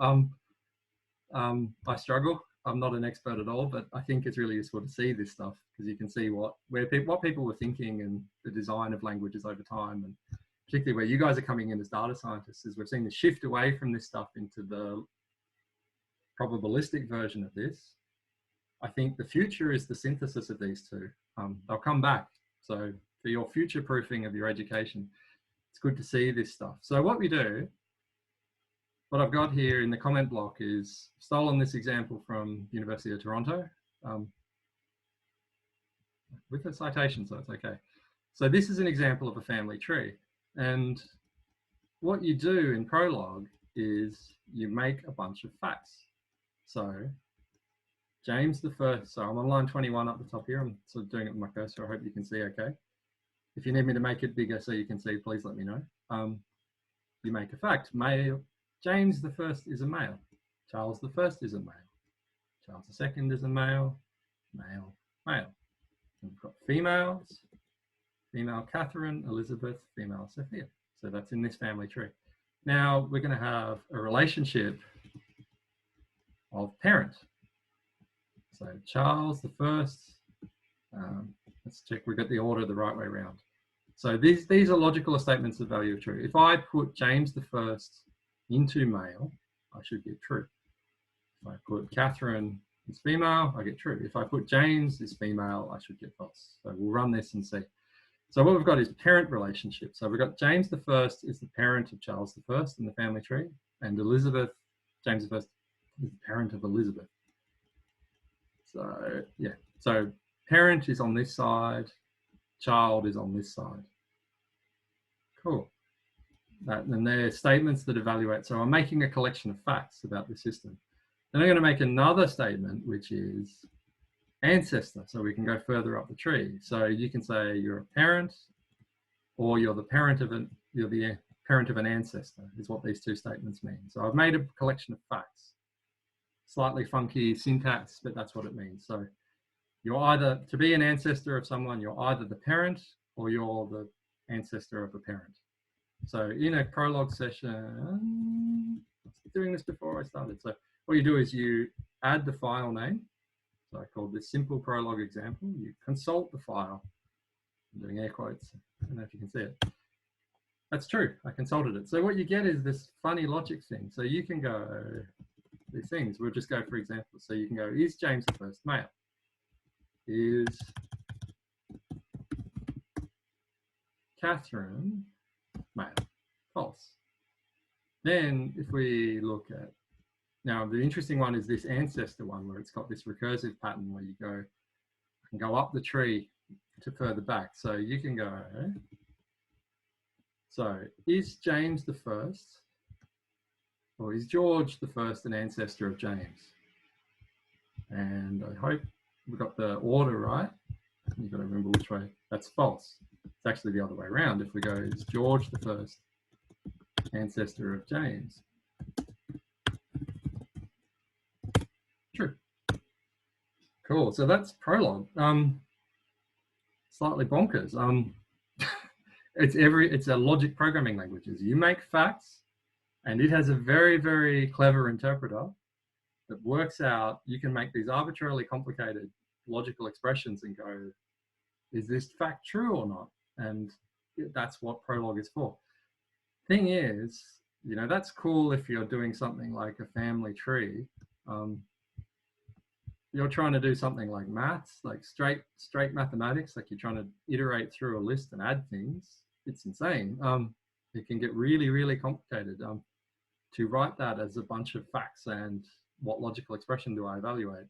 I struggle. I'm not an expert at all, but I think it's really useful to see this stuff because you can see what people were thinking and the design of languages over time, and particularly where you guys are coming in as data scientists, is we're seeing the shift away from this stuff into the probabilistic version of this. I think the future is the synthesis of these two. They'll come back. So for your future proofing of your education, it's good to see this stuff. So what I've got here in the comment block is stolen this example from University of Toronto with a citation, so it's okay. So this is an example of a family tree. And what you do in Prolog is you make a bunch of facts. So James the First, so I'm on line 21 up the top here. I'm sort of doing it with my cursor. I hope you can see okay. If you need me to make it bigger so you can see, please let me know. You make a fact. James the First is a male. Charles the First is a male. Charles the Second is a male. Male, male. And we've got females. Female Catherine, Elizabeth, female Sophia. So that's in this family tree. Now we're going to have a relationship of parent. So Charles the First. Let's check we got the order the right way around. So these are logical statements of value of true. If I put James the First into male, I should get true. If I put Catherine as female, I get true. If I put James as female, I should get false. So we'll run this and see. So what we've got is parent relationship. So we've got James the First is the parent of Charles the First in the family tree, and James the First is the parent of Elizabeth. So yeah, so parent is on this side, child is on this side. Cool. And they're statements that evaluate. So I'm making a collection of facts about the system. Then I'm going to make another statement, which is ancestor. So we can go further up the tree. So you can say you're a parent, or you're the parent of an ancestor, is what these two statements mean. So I've made a collection of facts. Slightly funky syntax, but that's what it means. So you're either, to be an ancestor of someone, you're either the parent or you're the ancestor of a parent. So in a Prolog session, I was doing this before I started. So what you do is you add the file name. So I called this simple Prolog example. You consult the file. I'm doing air quotes. I don't know if you can see it. That's true. I consulted it. So what you get is this funny logic thing. So you can go, these things, we'll just go for example. So you can go, is James the First male? Is Catherine male? False. Then if we look at, now the interesting one is this ancestor one where it's got this recursive pattern where you can go up the tree to further back. So you can go, so is James the First, or is George the First an ancestor of James? And I hope we got the order right. You've got to remember which way. That's false. It's actually the other way around. If we go, is George the First ancestor of James? True. Cool. So that's Prolog. Slightly bonkers. It's a logic programming language. You make facts, and it has a very, very clever interpreter that works out. You can make these arbitrarily complicated logical expressions and go, is this fact true or not? And that's what Prolog is for. Thing is, you know, that's cool if you're doing something like a family tree. You're trying to do something like maths, like straight mathematics, like you're trying to iterate through a list and add things. It's insane. It can get really, really complicated. To write that as a bunch of facts and what logical expression do I evaluate?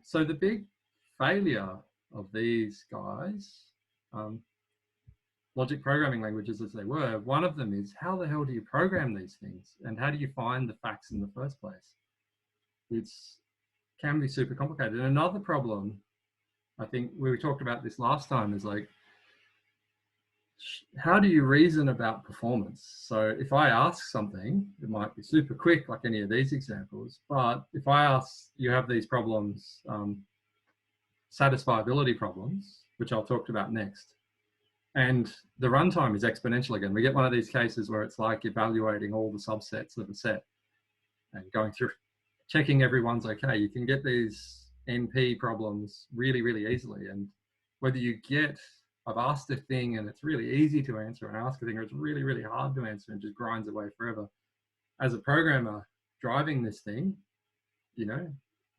So the big failure of these guys, logic programming languages as they were, one of them is how the hell do you program these things? And how do you find the facts in the first place? Can be super complicated. And another problem, I think we talked about this last time, is like, how do you reason about performance? So if I ask something, it might be super quick, like any of these examples, but if I ask, you have these problems, satisfiability problems, which I'll talk about next, and the runtime is exponential again. We get one of these cases where it's like evaluating all the subsets of a set and going through checking everyone's okay. You can get these NP problems really, really easily. And whether you get, I've asked a thing and it's really easy to answer, and I ask a thing or it's really, really hard to answer and just grinds away forever. As a programmer driving this thing, you know,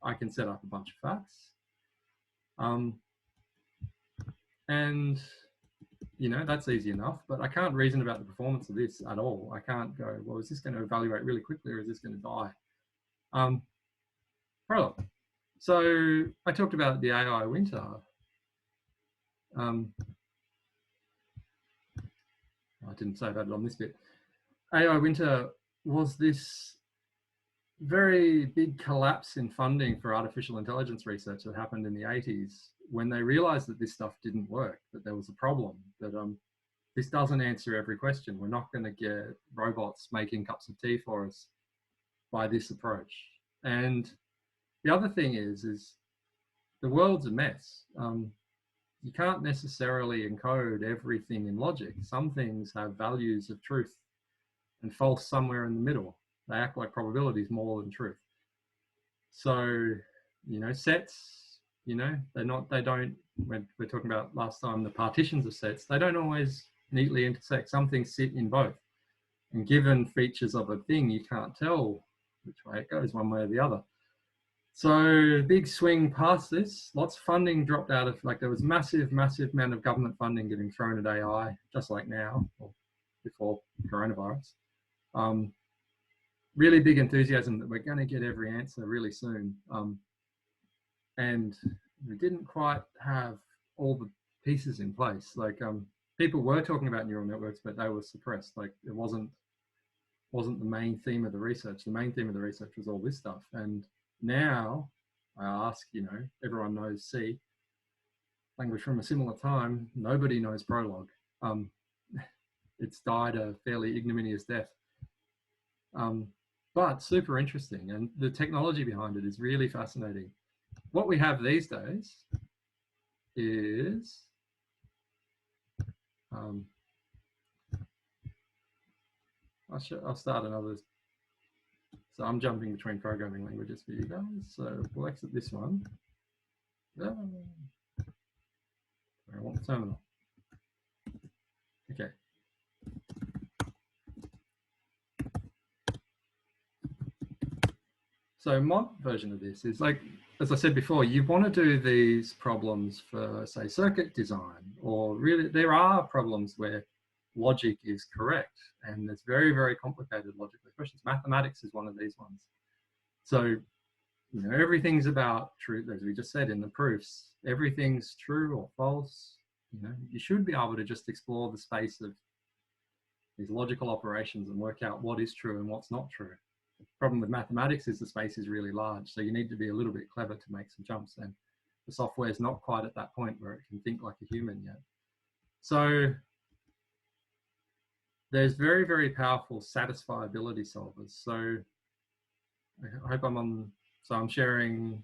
I can set up a bunch of facts. And, you know, that's easy enough, but I can't reason about the performance of this at all. I can't go, well, is this going to evaluate really quickly or is this going to die? Prologue. So I talked about the AI winter. I didn't say that on this bit. AI winter was this very big collapse in funding for artificial intelligence research that happened in the 80s when they realized that this stuff didn't work, that there was a problem, that this doesn't answer every question. We're not going to get robots making cups of tea for us by this approach. And the other thing is the world's a mess. You can't necessarily encode everything in logic. Some things have values of truth and false somewhere in the middle. They act like probabilities more than truth. So, you know, sets, you know, they don't, when we're talking about last time, the partitions of sets, they don't always neatly intersect. Some things sit in both. And given features of a thing, you can't tell which way it goes, one way or the other. So big swing past this, lots of funding dropped out of, like there was massive amount of government funding getting thrown at AI, just like now, or before coronavirus. Really big enthusiasm that we're going to get every answer really soon. And we didn't quite have all the pieces in place. Like people were talking about neural networks, but they were suppressed. Like it wasn't the main theme of the research. The main theme of the research was all this stuff. And now I ask, you know, everyone knows C, language from a similar time. Nobody knows Prolog. It's died a fairly ignominious death. But super interesting, and the technology behind it is really fascinating. What we have these days is I'll start another. So I'm jumping between programming languages for you guys. So we'll exit this one. I want the terminal. Okay. So mod version of this is like, as I said before, you want to do these problems for, say, circuit design, or really there are problems where logic is correct and there's very complicated logical expressions. Mathematics is one of these ones. So, you know, everything's about truth, as we just said in the proofs. Everything's true or false. You know, you should be able to just explore the space of these logical operations and work out what is true and what's not true. The problem with mathematics is the space is really large, so you need to be a little bit clever to make some jumps, and the software is not quite at that point where it can think like a human yet. So there's very powerful satisfiability solvers. So I hope I'm on, so I'm sharing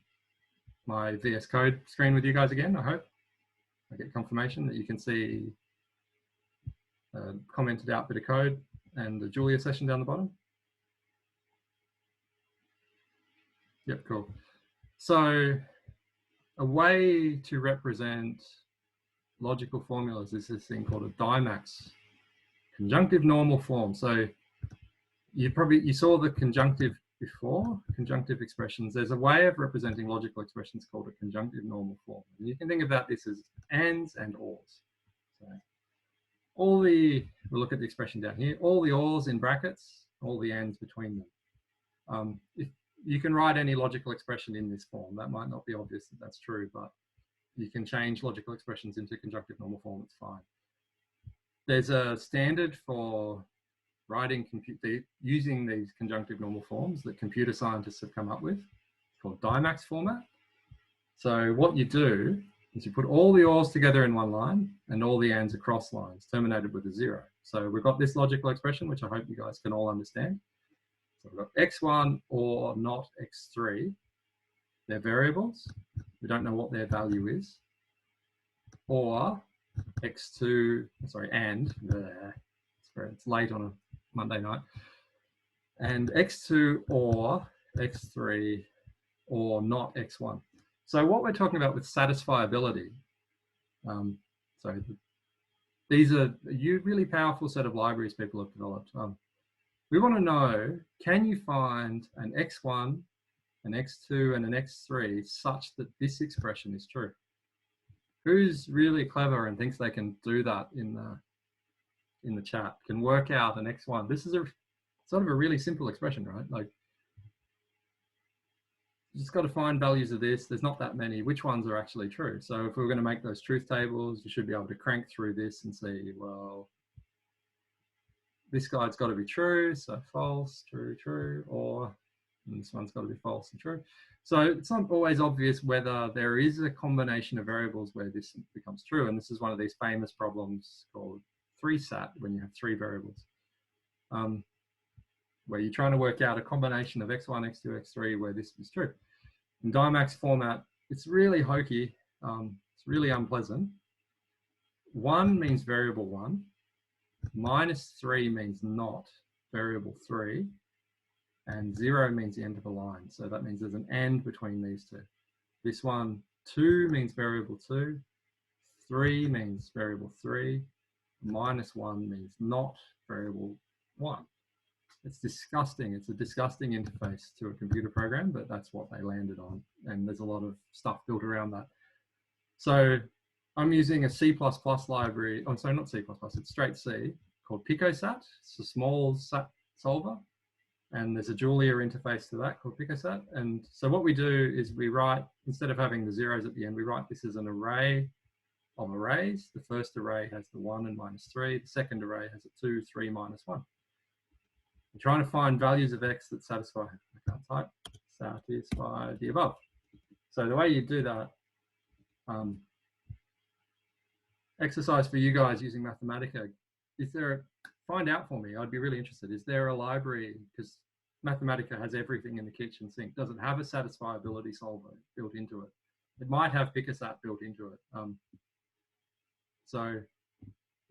my VS Code screen with you guys again, I hope. I get confirmation that you can see a commented out bit of code and the Julia session down the bottom. Yep, cool. So a way to represent logical formulas is this thing called a Dimax conjunctive normal form. So you saw the conjunctive before, conjunctive expressions. There's a way of representing logical expressions called a conjunctive normal form. And you can think about this as ands and ors. So we'll look at the expression down here, all the ors in brackets, all the ands between them. If you can write any logical expression in this form, that might not be obvious that that's true, but you can change logical expressions into conjunctive normal form, it's fine. There's a standard for writing using these conjunctive normal forms that computer scientists have come up with. It's called Dimax format. So what you do is you put all the ors together in one line and all the ands across lines, terminated with a 0. So we've got this logical expression, which I hope you guys can all understand. So we've got x1 or not x3. They're variables. We don't know what their value is. Or x2, sorry, and, it's late on a Monday night. And x2 or x3 or not x1. So what we're talking about with satisfiability, these are a really powerful set of libraries people have developed. We want to know, can you find an x1, an x2, and an x3 such that this expression is true? Who's really clever and thinks they can do that in the chat, can work out an x1? This is a sort of a really simple expression, right? Like, you just got to find values of this. There's not that many. Which ones are actually true? So if we're going to make those truth tables, you should be able to crank through this and see, well, this guy's got to be true. So false, true, true, or this one's got to be false and true. So it's not always obvious whether there is a combination of variables where this becomes true. And this is one of these famous problems called 3-SAT, when you have 3 variables, where you're trying to work out a combination of x1, x2, x3 where this is true. In Dimax format, it's really hokey. It's really unpleasant. 1 means variable 1. -3 means not variable 3. And 0 means the end of a line. So that means there's an and between these two. This one, 2 means variable 2. 3 means variable 3. -1 means not variable 1. It's disgusting. It's a disgusting interface to a computer program, but that's what they landed on. And there's a lot of stuff built around that. So I'm using a C++ library. Oh, sorry, not C++, it's straight C, called PicoSat. It's a small SAT solver. And there's a Julia interface to that called PicoSat. And so what we do is we write, instead of having the zeros at the end, we write this as an array of arrays. The first array has the 1 and -3. The second array has a 2, 3, -1. I'm trying to find values of x that satisfy, I can't type, satisfy the above. So the way you do that, exercise for you guys using Mathematica, is there, find out for me, I'd be really interested. Is there a library, because Mathematica has everything in the kitchen sink, does it have a satisfiability solver built into it? It might have PicoSat built into it. So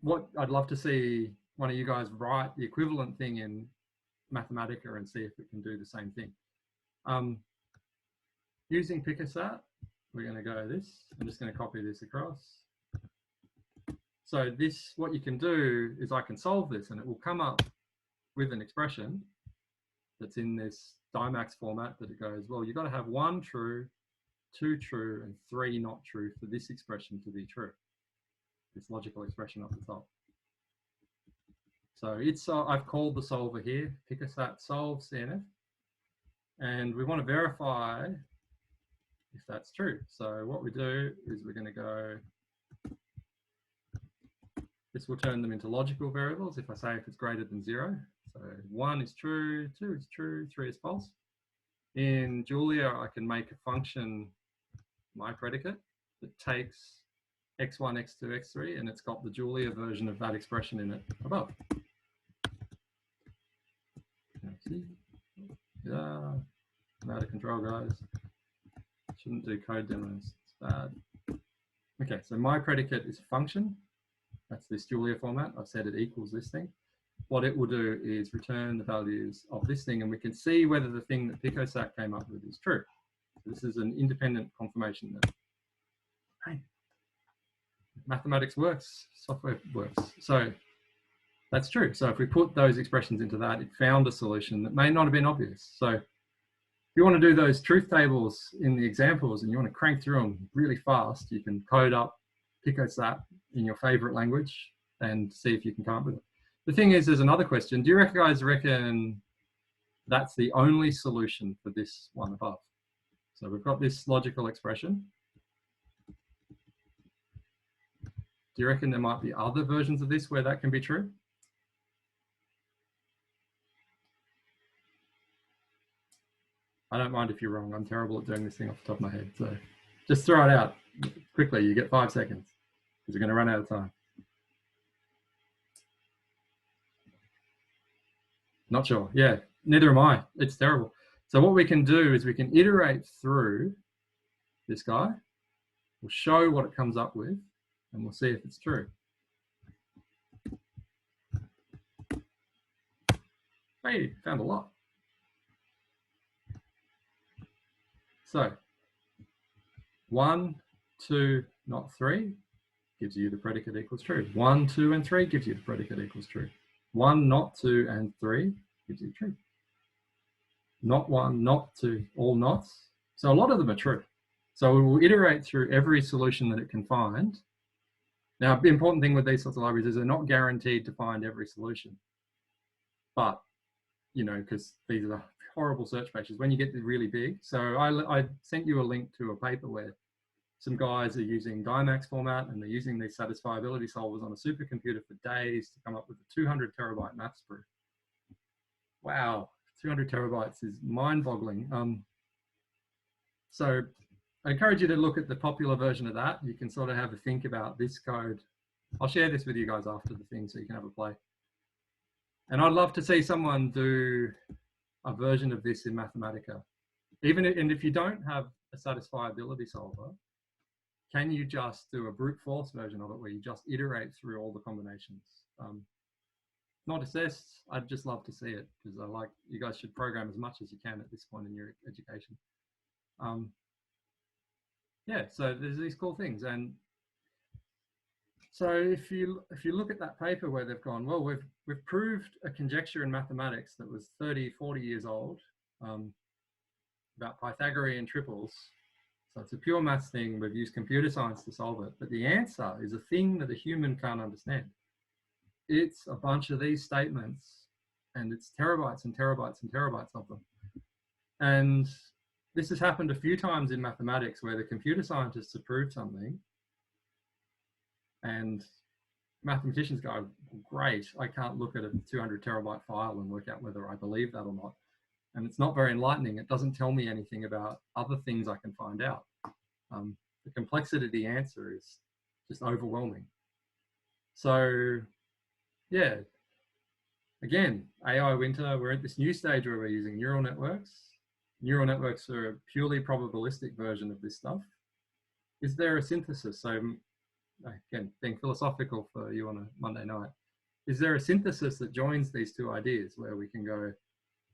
what I'd love to see one of you guys write the equivalent thing in Mathematica and see if it can do the same thing. Using PicoSat, we're going to go this. I'm just going to copy this across. So this, what you can do is I can solve this and it will come up with an expression that's in this Dimax format that it goes, well, you've got to have 1 true, 2 true, and 3 not true for this expression to be true. This logical expression up the top. So it's, I've called the solver here, PicoSat solve CNF, and we want to verify if that's true. So what we do is we're going to go, this will turn them into logical variables if I say if it's greater than 0. So 1 is true, 2 is true, 3 is false. In Julia, I can make a function, my predicate, that takes x1, x2, x3, and it's got the Julia version of that expression in it above. Yeah, I'm out of control, guys. Shouldn't do code demos, it's bad. Okay, so my predicate is a function. That's this Julia format. I've said it equals this thing. What it will do is return the values of this thing, and we can see whether the thing that PicoSat came up with is true. So this is an independent confirmation that, hey, mathematics works, software works. So that's true. So if we put those expressions into that, it found a solution that may not have been obvious. So if you want to do those truth tables in the examples and you want to crank through them really fast, you can code up PicoSat in your favorite language and see if you can come up with it. The thing is, there's another question. Do you guys reckon that's the only solution for this one above? So we've got this logical expression. Do you reckon there might be other versions of this where that can be true? I don't mind if you're wrong. I'm terrible at doing this thing off the top of my head. So just throw it out quickly. You get 5 seconds because we're going to run out of time. Not sure. Yeah, neither am I. It's terrible. So what we can do is we can iterate through this guy. We'll show what it comes up with, and we'll see if it's true. Hey, found a lot. So 1, 2, not 3 gives you the predicate equals true. 1, 2, and 3 gives you the predicate equals true. 1, not 2, and 3 gives you true. Not 1, not 2, all nots. So a lot of them are true. So we will iterate through every solution that it can find. Now, the important thing with these sorts of libraries is they're not guaranteed to find every solution. But, you know, because these are horrible search pages when you get really big. So I sent you a link to a paper where some guys are using Dimax format and they're using these satisfiability solvers on a supercomputer for days to come up with a 200 terabyte maths proof. Wow, 200 terabytes is mind-boggling. So I encourage you to look at the popular version of that. You can sort of have a think about this code. I'll share this with you guys after the thing so you can have a play. And I'd love to see someone do a version of this in Mathematica. And if you don't have a satisfiability solver, can you just do a brute force version of it where you just iterate through all the combinations? Not assessed, I'd just love to see it because I like, you guys should program as much as you can at this point in your education. Yeah, so there's these cool things. And so if you look at that paper where they've gone, well, we've proved a conjecture in mathematics that was 30, 40 years old about Pythagorean triples. So it's a pure maths thing. We've used computer science to solve it. But the answer is a thing that a human can't understand. It's a bunch of these statements, and it's terabytes and terabytes and terabytes of them. And this has happened a few times in mathematics where the computer scientists have proved something and mathematicians go, great, I can't look at a 200 terabyte file and work out whether I believe that or not. And it's not very enlightening. It doesn't tell me anything about other things I can find out. The complexity of the answer is just overwhelming. So yeah, again, AI winter, we're at this new stage where we're using neural networks. Neural networks are a purely probabilistic version of this stuff. Is there a synthesis? So again, being philosophical for you on a Monday night, is there a synthesis that joins these two ideas where we can go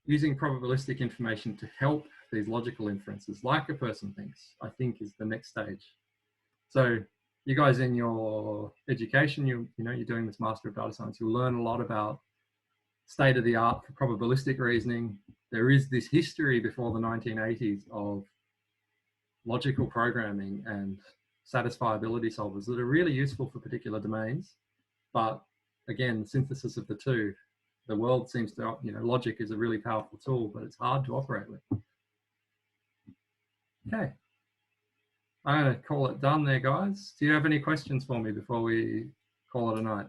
using probabilistic information to help these logical inferences like a person thinks, I think is the next stage. So you guys in your education, you know, you're doing this Master of Data Science, you'll learn a lot about state of the art for probabilistic reasoning. There is this history before the 1980s of logical programming and satisfiability solvers that are really useful for particular domains. But again, the synthesis of the two, the world seems to, you know, logic is a really powerful tool, but it's hard to operate with. Okay. I'm going to call it done there, guys. Do you have any questions for me before we call it a night?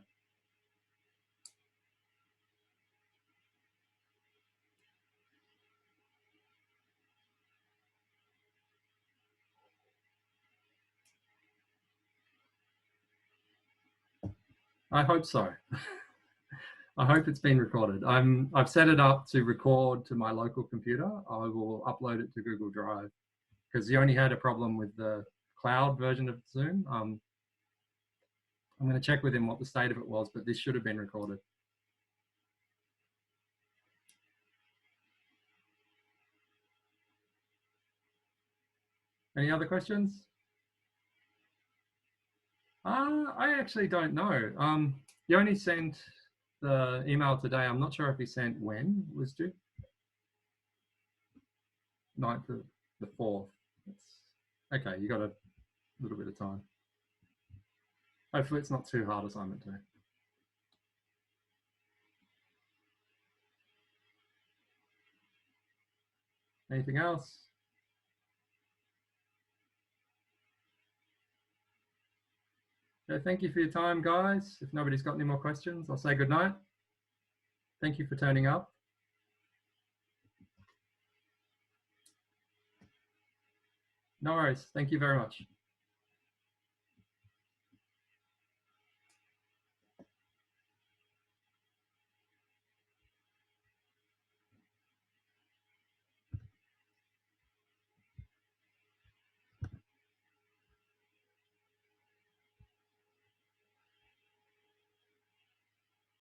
I hope so. I hope it's been recorded. I've set it up to record to my local computer. I will upload it to Google Drive because you only had a problem with the cloud version of Zoom. I'm going to check with him what the state of it was, but this should have been recorded. Any other questions? I actually don't know. You only sent the email today. I'm not sure if he sent when it was due. 9th of the 4th. Okay, you got a little bit of time. Hopefully it's not too hard assignment too. Anything else? Okay, thank you for your time, guys. If nobody's got any more questions, I'll say good night. Thank you for turning up. No worries. Thank you very much.